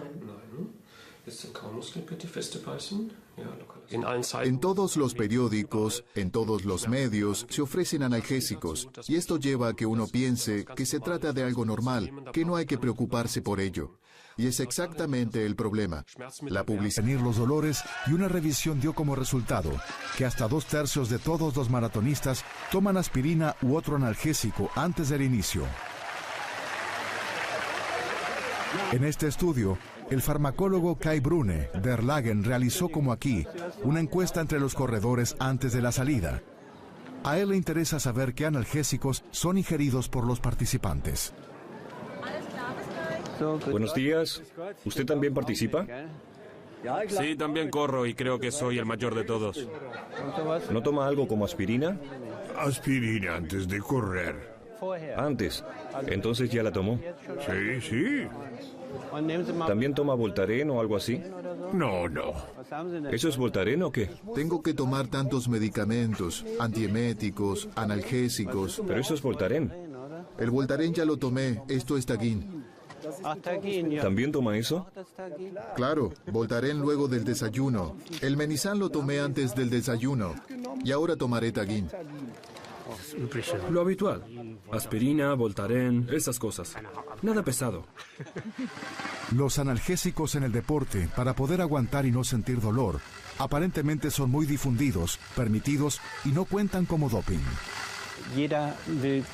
En todos los periódicos, en todos los medios, se ofrecen analgésicos, y esto lleva a que uno piense que se trata de algo normal, que no hay que preocuparse por ello. Y es exactamente el problema. La publicidad. Los dolores y una revisión dio como resultado que hasta 2/3 de todos los maratonistas toman aspirina u otro analgésico antes del inicio. En este estudio, el farmacólogo Kai Brune de Erlangen realizó, como aquí, una encuesta entre los corredores antes de la salida. A él le interesa saber qué analgésicos son ingeridos por los participantes. Buenos días. ¿Usted también participa? Sí, también corro y creo que soy el mayor de todos. ¿No toma algo como aspirina? Aspirina antes de correr. Antes. Entonces ya la tomó. Sí, sí. ¿También toma Voltaren o algo así? No. ¿Eso es Voltaren o qué? Tengo que tomar tantos medicamentos, antieméticos, analgésicos. Pero eso es Voltaren. El Voltaren ya lo tomé, esto es Tagin. ¿También toma eso? Claro, Voltaren luego del desayuno. El Menizan lo tomé antes del desayuno. Y ahora tomaré Tagin. Lo habitual. Aspirina, Voltaren, esas cosas. Nada pesado. Los analgésicos en el deporte, para poder aguantar y no sentir dolor, aparentemente son muy difundidos, permitidos y no cuentan como doping.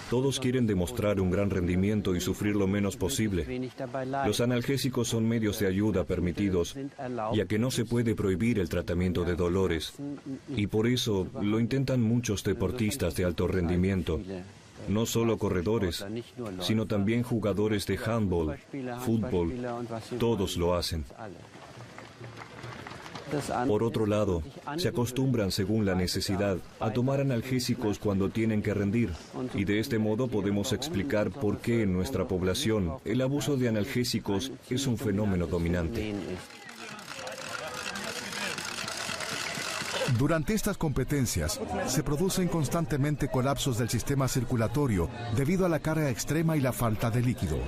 Todos quieren demostrar un gran rendimiento y sufrir lo menos posible. Los analgésicos son medios de ayuda permitidos, ya que no se puede prohibir el tratamiento de dolores. Y por eso lo intentan muchos deportistas de alto rendimiento. No solo corredores, sino también jugadores de handball, fútbol. Todos lo hacen. Por otro lado, se acostumbran según la necesidad a tomar analgésicos cuando tienen que rendir, y de este modo podemos explicar por qué en nuestra población el abuso de analgésicos es un fenómeno dominante. Durante estas competencias, se producen constantemente colapsos del sistema circulatorio debido a la carga extrema y la falta de líquido.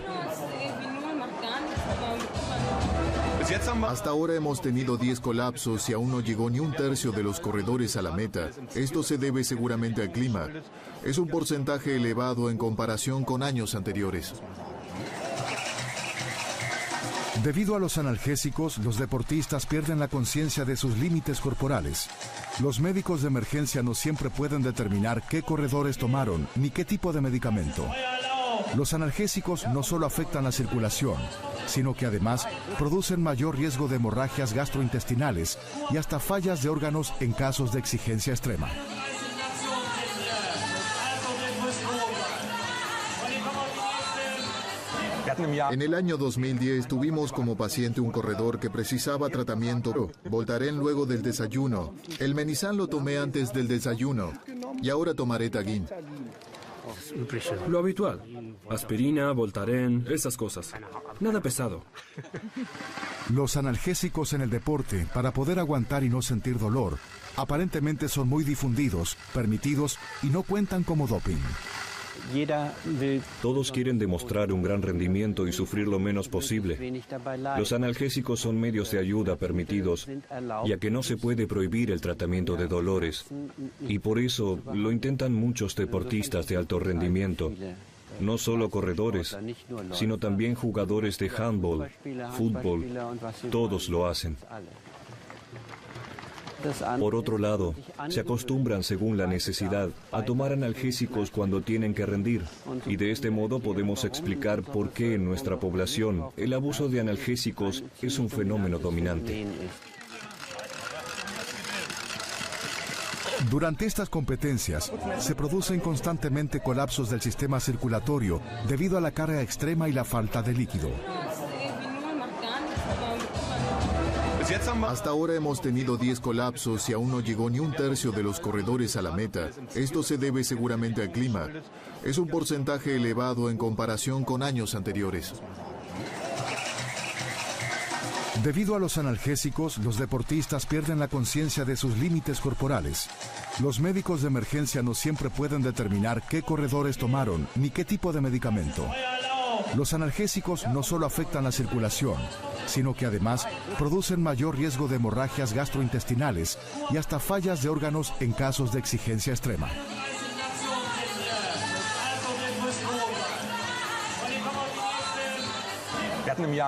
Hasta ahora hemos tenido 10 colapsos y aún no llegó ni un tercio de los corredores a la meta. Esto se debe seguramente al clima. Es un porcentaje elevado en comparación con años anteriores. Debido a los analgésicos, los deportistas pierden la conciencia de sus límites corporales. Los médicos de emergencia no siempre pueden determinar qué corredores tomaron ni qué tipo de medicamento. Los analgésicos no solo afectan la circulación, sino que además producen mayor riesgo de hemorragias gastrointestinales y hasta fallas de órganos en casos de exigencia extrema. En el año 2010 tuvimos como paciente un corredor que precisaba tratamiento. Voltaren luego del desayuno. El Menizan lo tomé antes del desayuno. Y ahora tomaré Tagin. Lo habitual. Aspirina, Voltaren, esas cosas. Nada pesado. Los analgésicos en el deporte, para poder aguantar y no sentir dolor, aparentemente son muy difundidos, permitidos y no cuentan como doping. Todos quieren demostrar un gran rendimiento y sufrir lo menos posible. Los analgésicos son medios de ayuda permitidos, ya que no se puede prohibir el tratamiento de dolores. Y por eso lo intentan muchos deportistas de alto rendimiento. No solo corredores, sino también jugadores de handball, fútbol. Todos lo hacen. Por otro lado, se acostumbran según la necesidad a tomar analgésicos cuando tienen que rendir, y de este modo podemos explicar por qué en nuestra población el abuso de analgésicos es un fenómeno dominante. Durante estas competencias, se producen constantemente colapsos del sistema circulatorio debido a la carga extrema y la falta de líquido. Hasta ahora hemos tenido 10 colapsos y aún no llegó ni un tercio de los corredores a la meta. Esto se debe seguramente al clima. Es un porcentaje elevado en comparación con años anteriores. Debido a los analgésicos, los deportistas pierden la conciencia de sus límites corporales. Los médicos de emergencia no siempre pueden determinar qué corredores tomaron ni qué tipo de medicamento. Los analgésicos no solo afectan la circulación, sino que además producen mayor riesgo de hemorragias gastrointestinales y hasta fallas de órganos en casos de exigencia extrema.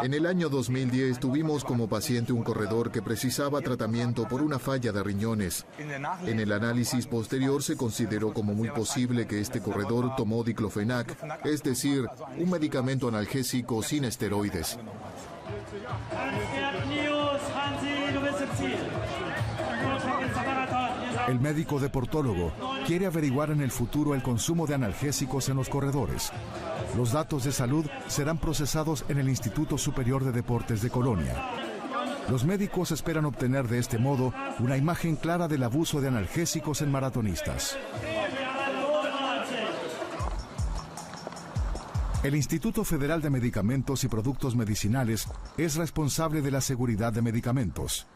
En el año 2010 tuvimos como paciente un corredor que precisaba tratamiento por una falla de riñones. En el análisis posterior se consideró como muy posible que este corredor tomó diclofenac, es decir, un medicamento analgésico sin esteroides. El médico deportólogo quiere averiguar en el futuro el consumo de analgésicos en los corredores. Los datos de salud serán procesados en el Instituto Superior de Deportes de Colonia. Los médicos esperan obtener de este modo una imagen clara del abuso de analgésicos en maratonistas. El Instituto Federal de Medicamentos y Productos Medicinales es responsable de la seguridad de medicamentos.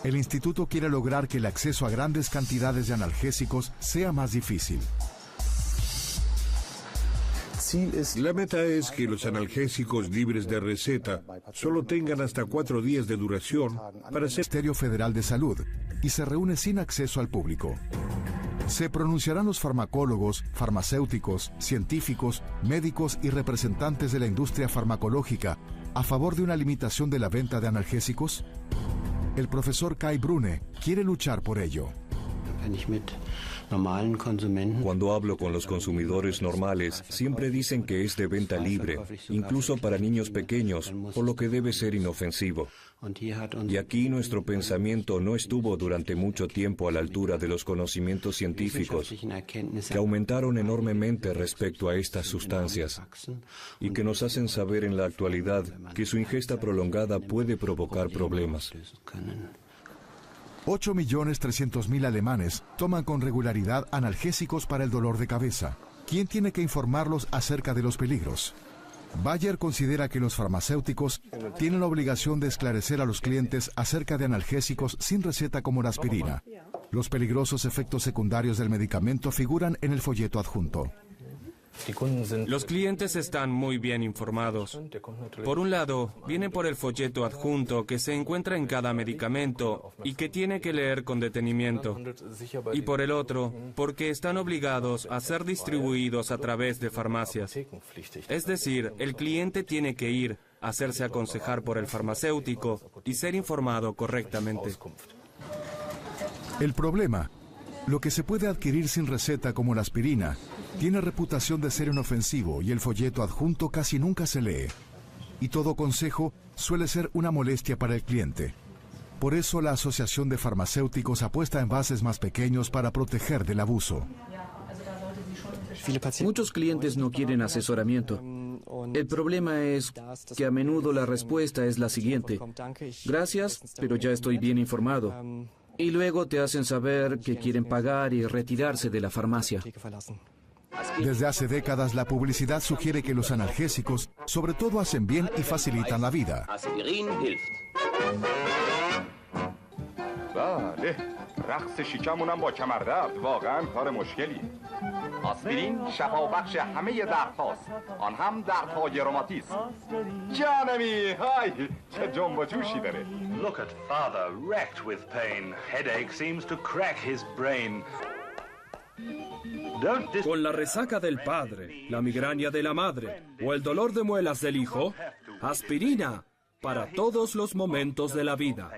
El instituto quiere lograr que el acceso a grandes cantidades de analgésicos sea más difícil. La meta es que los analgésicos libres de receta solo tengan hasta 4 días de duración para ser... Ministerio Federal de Salud y se reúne sin acceso al público. Se pronunciarán los farmacólogos, farmacéuticos, científicos, médicos y representantes de la industria farmacológica a favor de una limitación de la venta de analgésicos. El profesor Kai Brune quiere luchar por ello. Cuando hablo con los consumidores normales, siempre dicen que es de venta libre, incluso para niños pequeños, por lo que debe ser inofensivo. Y aquí nuestro pensamiento no estuvo durante mucho tiempo a la altura de los conocimientos científicos, que aumentaron enormemente respecto a estas sustancias, y que nos hacen saber en la actualidad que su ingesta prolongada puede provocar problemas. 8.300.000 alemanes toman con regularidad analgésicos para el dolor de cabeza. ¿Quién tiene que informarlos acerca de los peligros? Bayer considera que los farmacéuticos tienen la obligación de esclarecer a los clientes acerca de analgésicos sin receta como la aspirina. Los peligrosos efectos secundarios del medicamento figuran en el folleto adjunto. Los clientes están muy bien informados. Por un lado, vienen por el folleto adjunto que se encuentra en cada medicamento y que tiene que leer con detenimiento. Y por el otro, porque están obligados a ser distribuidos a través de farmacias. Es decir, el cliente tiene que ir, hacerse aconsejar por el farmacéutico y ser informado correctamente. El problema, lo que se puede adquirir sin receta como la aspirina, tiene reputación de ser inofensivo y el folleto adjunto casi nunca se lee. Y todo consejo suele ser una molestia para el cliente. Por eso la Asociación de Farmacéuticos apuesta a envases más pequeños para proteger del abuso. Muchos clientes no quieren asesoramiento. El problema es que a menudo la respuesta es la siguiente: gracias, pero ya estoy bien informado. Y luego te hacen saber que quieren pagar y retirarse de la farmacia. Desde hace décadas la publicidad sugiere que los analgésicos sobre todo hacen bien y facilitan la vida. بله رقص شیکمونم با کمردرد واقعا کار مشکلی. آسپرین شفابخش همه دردهاست، آن هم دردهای روماتیسم. جانمی های چه جنب و جوشی داره. Look at father wrecked with pain. Headache seems to crack his brain. Con la resaca del padre, la migraña de la madre o el dolor de muelas del hijo, aspirina para todos los momentos de la vida.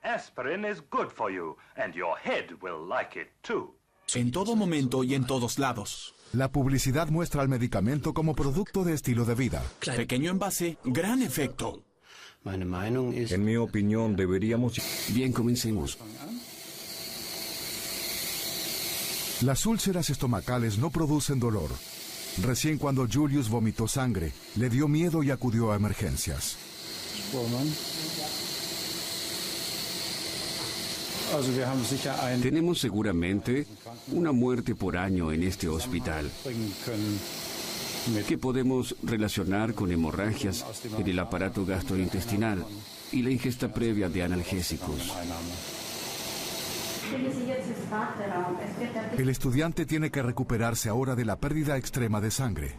Aspirin is good for you, and your head will like it too. En todo momento y en todos lados. La publicidad muestra al medicamento como producto de estilo de vida. Pequeño envase, gran efecto. En mi opinión, deberíamos... Bien, comencemos. Las úlceras estomacales no producen dolor. Recién cuando Julius vomitó sangre, le dio miedo y acudió a emergencias. Tenemos seguramente una muerte por año en este hospital que podemos relacionar con hemorragias en el aparato gastrointestinal y la ingesta previa de analgésicos. El estudiante tiene que recuperarse ahora de la pérdida extrema de sangre.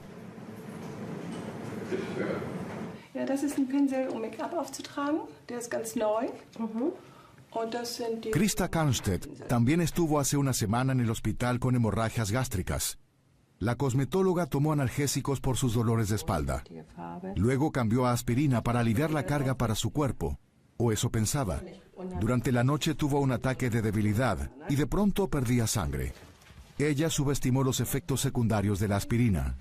Ja, das ist ein Pinsel, um Make-up aufzutragen. Der ist ganz neu. Krista Kannstedt también estuvo hace una semana en el hospital con hemorragias gástricas. La cosmetóloga tomó analgésicos por sus dolores de espalda. Luego cambió a aspirina para aliviar la carga para su cuerpo, o eso pensaba. Durante la noche tuvo un ataque de debilidad y de pronto perdía sangre. Ella subestimó los efectos secundarios de la aspirina.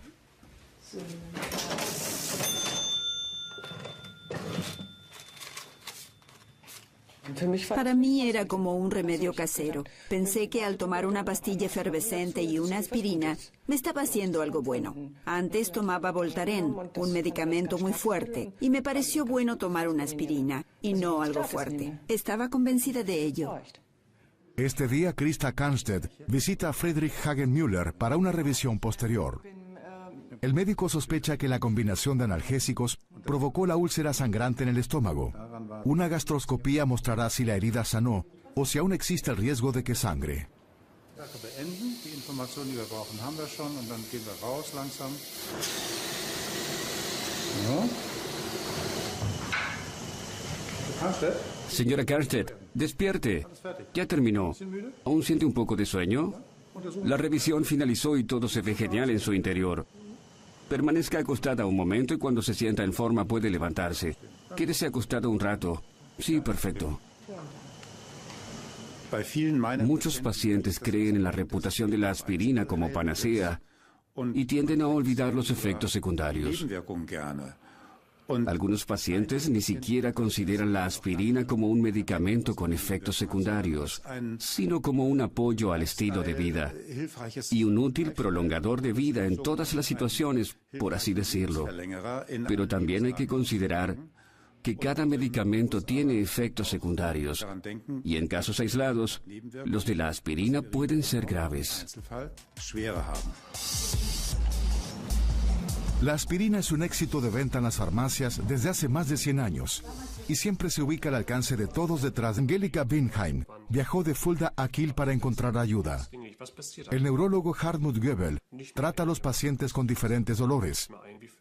Para mí era como un remedio casero. Pensé que al tomar una pastilla efervescente y una aspirina, me estaba haciendo algo bueno. Antes tomaba Voltaren, un medicamento muy fuerte, y me pareció bueno tomar una aspirina, y no algo fuerte. Estaba convencida de ello. Este día, Krista Kannstedt visita a Friedrich Hagenmüller para una revisión posterior. El médico sospecha que la combinación de analgésicos provocó la úlcera sangrante en el estómago. Una gastroscopía mostrará si la herida sanó o si aún existe el riesgo de que sangre. Señora Karstedt, despierte. Ya terminó. ¿Aún siente un poco de sueño? La revisión finalizó y todo se ve genial en su interior. Permanezca acostada un momento y cuando se sienta en forma puede levantarse. Quédese acostada un rato. Sí, perfecto. Muchos pacientes creen en la reputación de la aspirina como panacea y tienden a olvidar los efectos secundarios. Algunos pacientes ni siquiera consideran la aspirina como un medicamento con efectos secundarios, sino como un apoyo al estilo de vida y un útil prolongador de vida en todas las situaciones, por así decirlo. Pero también hay que considerar que cada medicamento tiene efectos secundarios y en casos aislados, los de la aspirina pueden ser graves. La aspirina es un éxito de venta en las farmacias desde hace más de 100 años y siempre se ubica al alcance de todos detrás. Angelika Winheim viajó de Fulda a Kiel para encontrar ayuda. El neurólogo Hartmut Goebel trata a los pacientes con diferentes dolores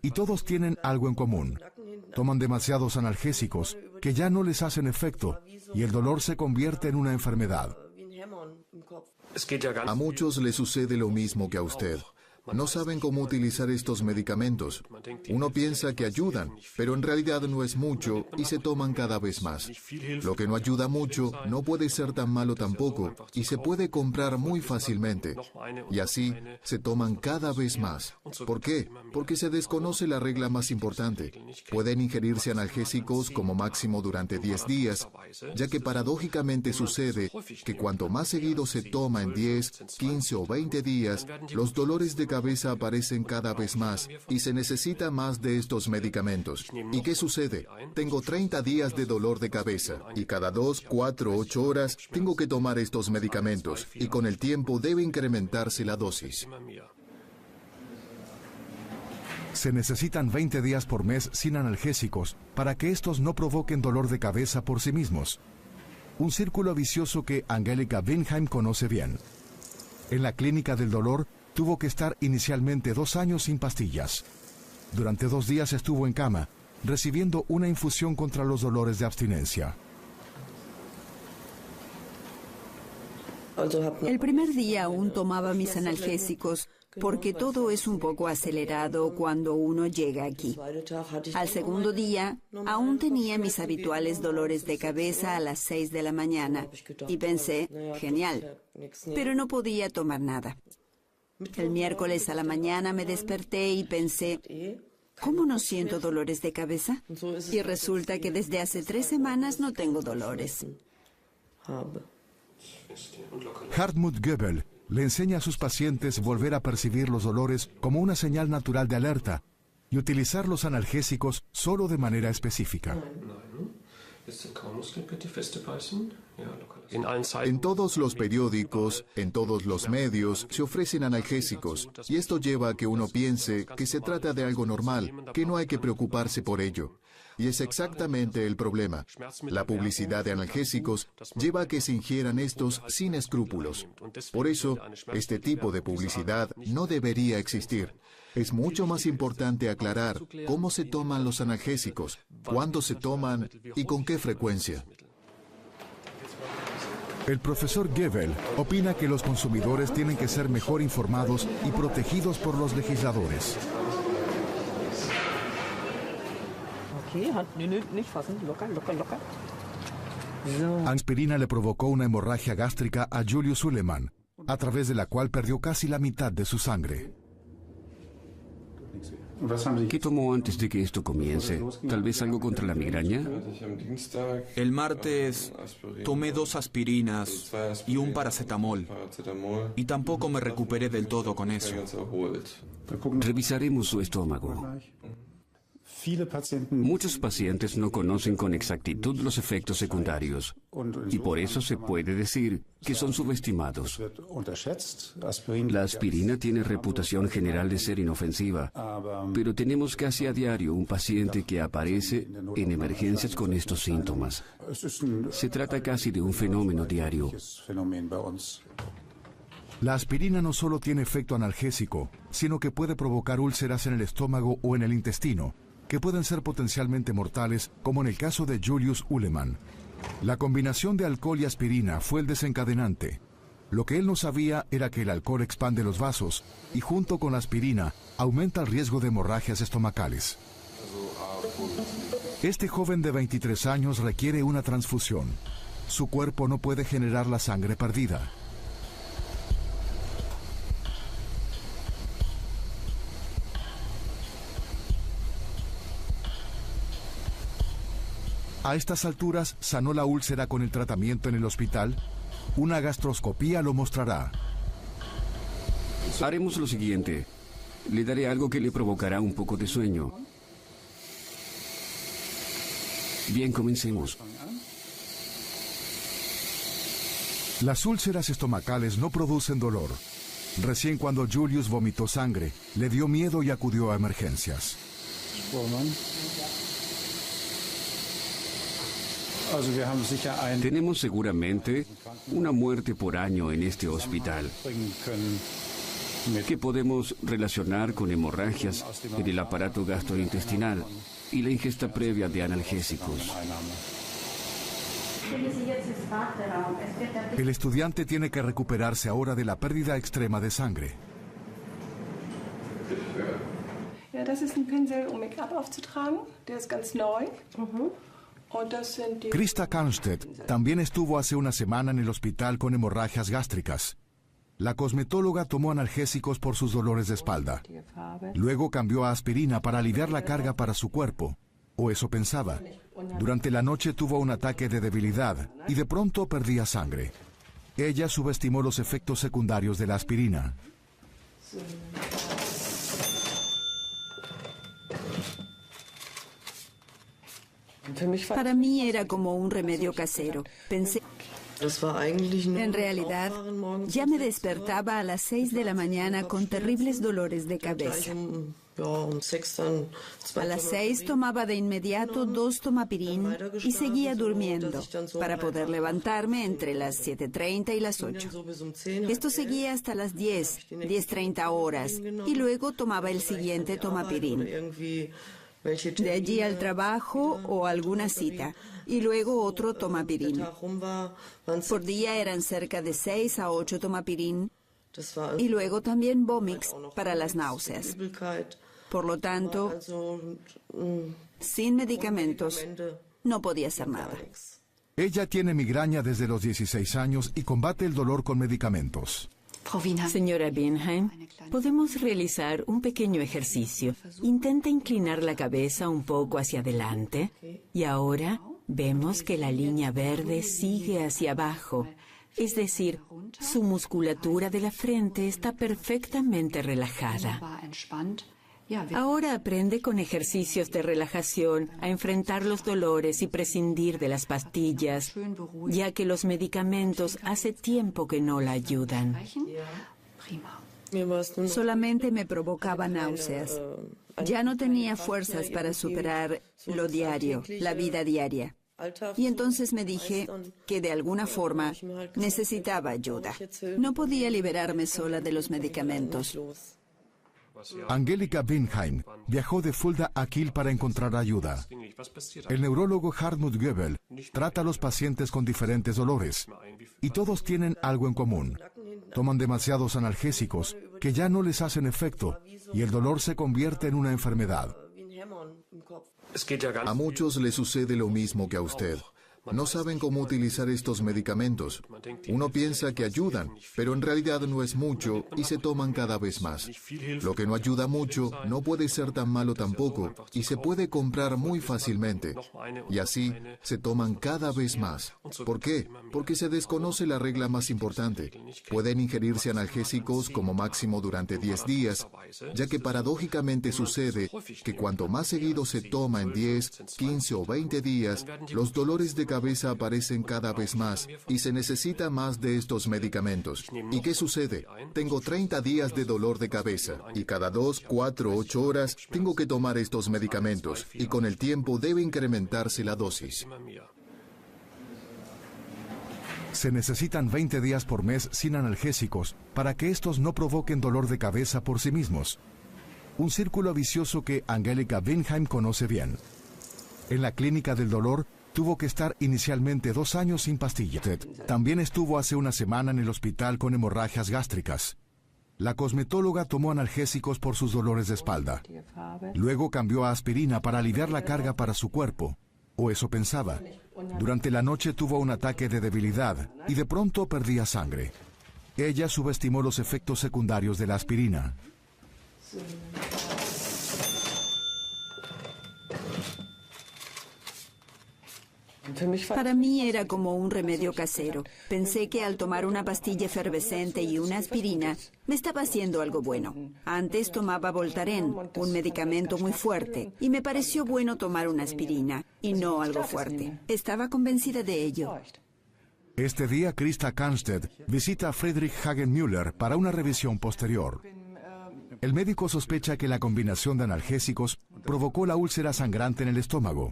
y todos tienen algo en común. Toman demasiados analgésicos que ya no les hacen efecto y el dolor se convierte en una enfermedad. A muchos les sucede lo mismo que a usted. No saben cómo utilizar estos medicamentos. Uno piensa que ayudan, pero en realidad no es mucho y se toman cada vez más. Lo que no ayuda mucho no puede ser tan malo tampoco y se puede comprar muy fácilmente. Y así se toman cada vez más. ¿Por qué? Porque se desconoce la regla más importante. Pueden ingerirse analgésicos como máximo durante 10 días, ya que paradójicamente sucede que cuanto más seguido se toma en 10, 15 o 20 días, los dolores de cabeza aparecen cada vez más y se necesita más de estos medicamentos. ¿Y qué sucede? Tengo 30 días de dolor de cabeza y cada 2, 4, 8 horas tengo que tomar estos medicamentos y con el tiempo debe incrementarse la dosis. Se necesitan 20 días por mes sin analgésicos para que estos no provoquen dolor de cabeza por sí mismos. Un círculo vicioso que Angelika Winheim conoce bien. En la clínica del dolor, tuvo que estar inicialmente 2 años sin pastillas. Durante 2 días estuvo en cama, recibiendo una infusión contra los dolores de abstinencia. El primer día aún tomaba mis analgésicos, porque todo es un poco acelerado cuando uno llega aquí. Al segundo día, aún tenía mis habituales dolores de cabeza a las 6 de la mañana y pensé, genial, pero no podía tomar nada. El miércoles a la mañana me desperté y pensé, ¿cómo no siento dolores de cabeza? Y resulta que desde hace 3 semanas no tengo dolores. Hartmut Goebel le enseña a sus pacientes volver a percibir los dolores como una señal natural de alerta y utilizar los analgésicos solo de manera específica. En todos los periódicos, en todos los medios, se ofrecen analgésicos y esto lleva a que uno piense que se trata de algo normal, que no hay que preocuparse por ello. Y es exactamente el problema. La publicidad de analgésicos lleva a que se ingieran estos sin escrúpulos. Por eso, este tipo de publicidad no debería existir. Es mucho más importante aclarar cómo se toman los analgésicos, cuándo se toman y con qué frecuencia. El profesor Goebel opina que los consumidores tienen que ser mejor informados y protegidos por los legisladores. Aspirina le provocó una hemorragia gástrica a Julius Suleman, a través de la cual perdió casi la mitad de su sangre. ¿Qué tomó antes de que esto comience? ¿Tal vez algo contra la migraña? El martes tomé 2 aspirinas y un paracetamol. Y tampoco me recuperé del todo con eso. Revisaremos su estómago. Muchos pacientes no conocen con exactitud los efectos secundarios y por eso se puede decir que son subestimados. La aspirina tiene reputación general de ser inofensiva, pero tenemos casi a diario un paciente que aparece en emergencias con estos síntomas. Se trata casi de un fenómeno diario. La aspirina no solo tiene efecto analgésico, sino que puede provocar úlceras en el estómago o en el intestino, que pueden ser potencialmente mortales, como en el caso de Julius Uleman. La combinación de alcohol y aspirina fue el desencadenante. Lo que él no sabía era que el alcohol expande los vasos y junto con la aspirina aumenta el riesgo de hemorragias estomacales. Este joven de 23 años requiere una transfusión. Su cuerpo no puede generar la sangre perdida. A estas alturas, ¿sanó la úlcera con el tratamiento en el hospital? Una gastroscopía lo mostrará. Haremos lo siguiente. Le daré algo que le provocará un poco de sueño. Bien, comencemos. Las úlceras estomacales no producen dolor. Recién cuando Julius vomitó sangre, le dio miedo y acudió a emergencias. Tenemos seguramente una muerte por año en este hospital que podemos relacionar con hemorragias en el aparato gastrointestinal y la ingesta previa de analgésicos. El estudiante tiene que recuperarse ahora de la pérdida extrema de sangre. Ja, das ist ein Pinsel, um Make-up aufzutragen. Der ist ganz neu. Krista Karnstedt también estuvo hace una semana en el hospital con hemorragias gástricas. La cosmetóloga tomó analgésicos por sus dolores de espalda. Luego cambió a aspirina para aliviar la carga para su cuerpo, o eso pensaba. Durante la noche tuvo un ataque de debilidad y de pronto perdía sangre. Ella subestimó los efectos secundarios de la aspirina. Para mí era como un remedio casero. Pensé, en realidad, ya me despertaba a las 6 de la mañana con terribles dolores de cabeza. A las 6 tomaba de inmediato 2 tomapirin y seguía durmiendo para poder levantarme entre las 7:30 y las 8. Esto seguía hasta las 10:30 horas y luego tomaba el siguiente tomapirin. De allí al trabajo o alguna cita, y luego otro tomapirin. Por día eran cerca de 6 a 8 tomapirin, y luego también Vomix para las náuseas. Por lo tanto, sin medicamentos, no podía hacer nada. Ella tiene migraña desde los 16 años y combate el dolor con medicamentos. Señora Binheim, podemos realizar un pequeño ejercicio. Intenta inclinar la cabeza un poco hacia adelante. Y ahora vemos que la línea verde sigue hacia abajo. Es decir, su musculatura de la frente está perfectamente relajada. Ahora aprende con ejercicios de relajación a enfrentar los dolores y prescindir de las pastillas, ya que los medicamentos hace tiempo que no la ayudan. Solamente me provocaba náuseas. Ya no tenía fuerzas para superar lo diario, la vida diaria. Y entonces me dije que de alguna forma necesitaba ayuda. No podía liberarme sola de los medicamentos. Angélica Binheim viajó de Fulda a Kiel para encontrar ayuda. El neurólogo Hartmut Goebel trata a los pacientes con diferentes dolores y todos tienen algo en común. Toman demasiados analgésicos que ya no les hacen efecto y el dolor se convierte en una enfermedad. A muchos les sucede lo mismo que a usted. No saben cómo utilizar estos medicamentos. Uno piensa que ayudan, pero en realidad no es mucho y se toman cada vez más. Lo que no ayuda mucho no puede ser tan malo tampoco y se puede comprar muy fácilmente. Y así se toman cada vez más. ¿Por qué? Porque se desconoce la regla más importante. Pueden ingerirse analgésicos como máximo durante 10 días, ya que paradójicamente sucede que cuanto más seguido se toma en 10, 15 o 20 días, los dolores de cabeza aparecen cada vez más y se necesita más de estos medicamentos. ¿Y qué sucede? Tengo 30 días de dolor de cabeza y cada 2, 4, 8 horas tengo que tomar estos medicamentos y con el tiempo debe incrementarse la dosis. Se necesitan 20 días por mes sin analgésicos para que estos no provoquen dolor de cabeza por sí mismos. Un círculo vicioso que Angelica Winheim conoce bien. En la clínica del dolor, tuvo que estar inicialmente 2 años sin pastillas. También estuvo hace una semana en el hospital con hemorragias gástricas. La cosmetóloga tomó analgésicos por sus dolores de espalda. Luego cambió a aspirina para aliviar la carga para su cuerpo. O eso pensaba. Durante la noche tuvo un ataque de debilidad y de pronto perdía sangre. Ella subestimó los efectos secundarios de la aspirina. Para mí era como un remedio casero. Pensé que al tomar una pastilla efervescente y una aspirina, me estaba haciendo algo bueno. Antes tomaba Voltaren, un medicamento muy fuerte, y me pareció bueno tomar una aspirina, y no algo fuerte. Estaba convencida de ello. Este día, Christa Kahnstedt visita a Friedrich Hagenmüller para una revisión posterior. El médico sospecha que la combinación de analgésicos provocó la úlcera sangrante en el estómago.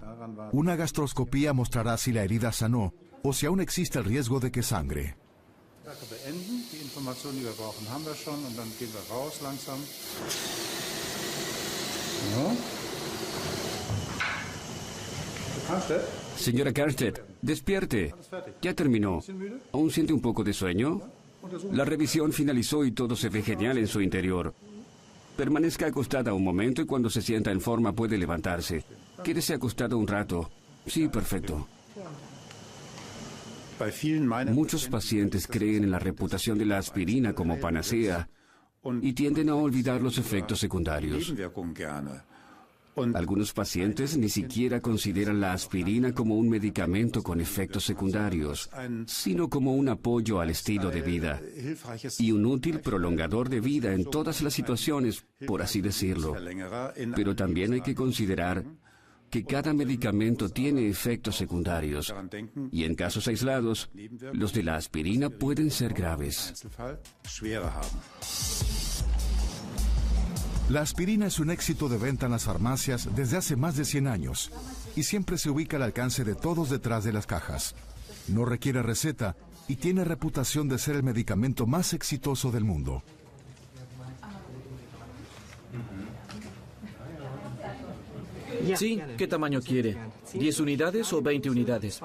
Una gastroscopía mostrará si la herida sanó o si aún existe el riesgo de que sangre. Señora Kahnstedt, despierte. Ya terminó. ¿Aún siente un poco de sueño? La revisión finalizó y todo se ve genial en su interior. Permanezca acostada un momento y cuando se sienta en forma puede levantarse. Quédese acostada un rato. Sí, perfecto. Muchos pacientes creen en la reputación de la aspirina como panacea y tienden a olvidar los efectos secundarios. Algunos pacientes ni siquiera consideran la aspirina como un medicamento con efectos secundarios, sino como un apoyo al estilo de vida y un útil prolongador de vida en todas las situaciones, por así decirlo. Pero también hay que considerar que cada medicamento tiene efectos secundarios y en casos aislados, los de la aspirina pueden ser graves. La aspirina es un éxito de venta en las farmacias desde hace más de 100 años y siempre se ubica al alcance de todos detrás de las cajas. No requiere receta y tiene reputación de ser el medicamento más exitoso del mundo. Sí, ¿qué tamaño quiere? ¿10 unidades o 20 unidades?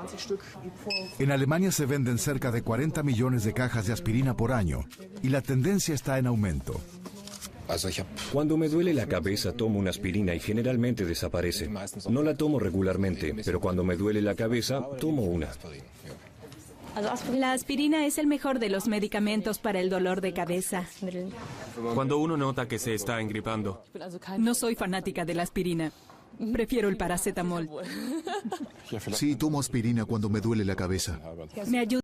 En Alemania se venden cerca de 40 millones de cajas de aspirina por año y la tendencia está en aumento. Cuando me duele la cabeza tomo una aspirina y generalmente desaparece. No la tomo regularmente, pero cuando me duele la cabeza tomo una. La aspirina es el mejor de los medicamentos para el dolor de cabeza. Cuando uno nota que se está engripando. No soy fanática de la aspirina. Prefiero el paracetamol. Sí, tomo aspirina cuando me duele la cabeza. Me ayuda.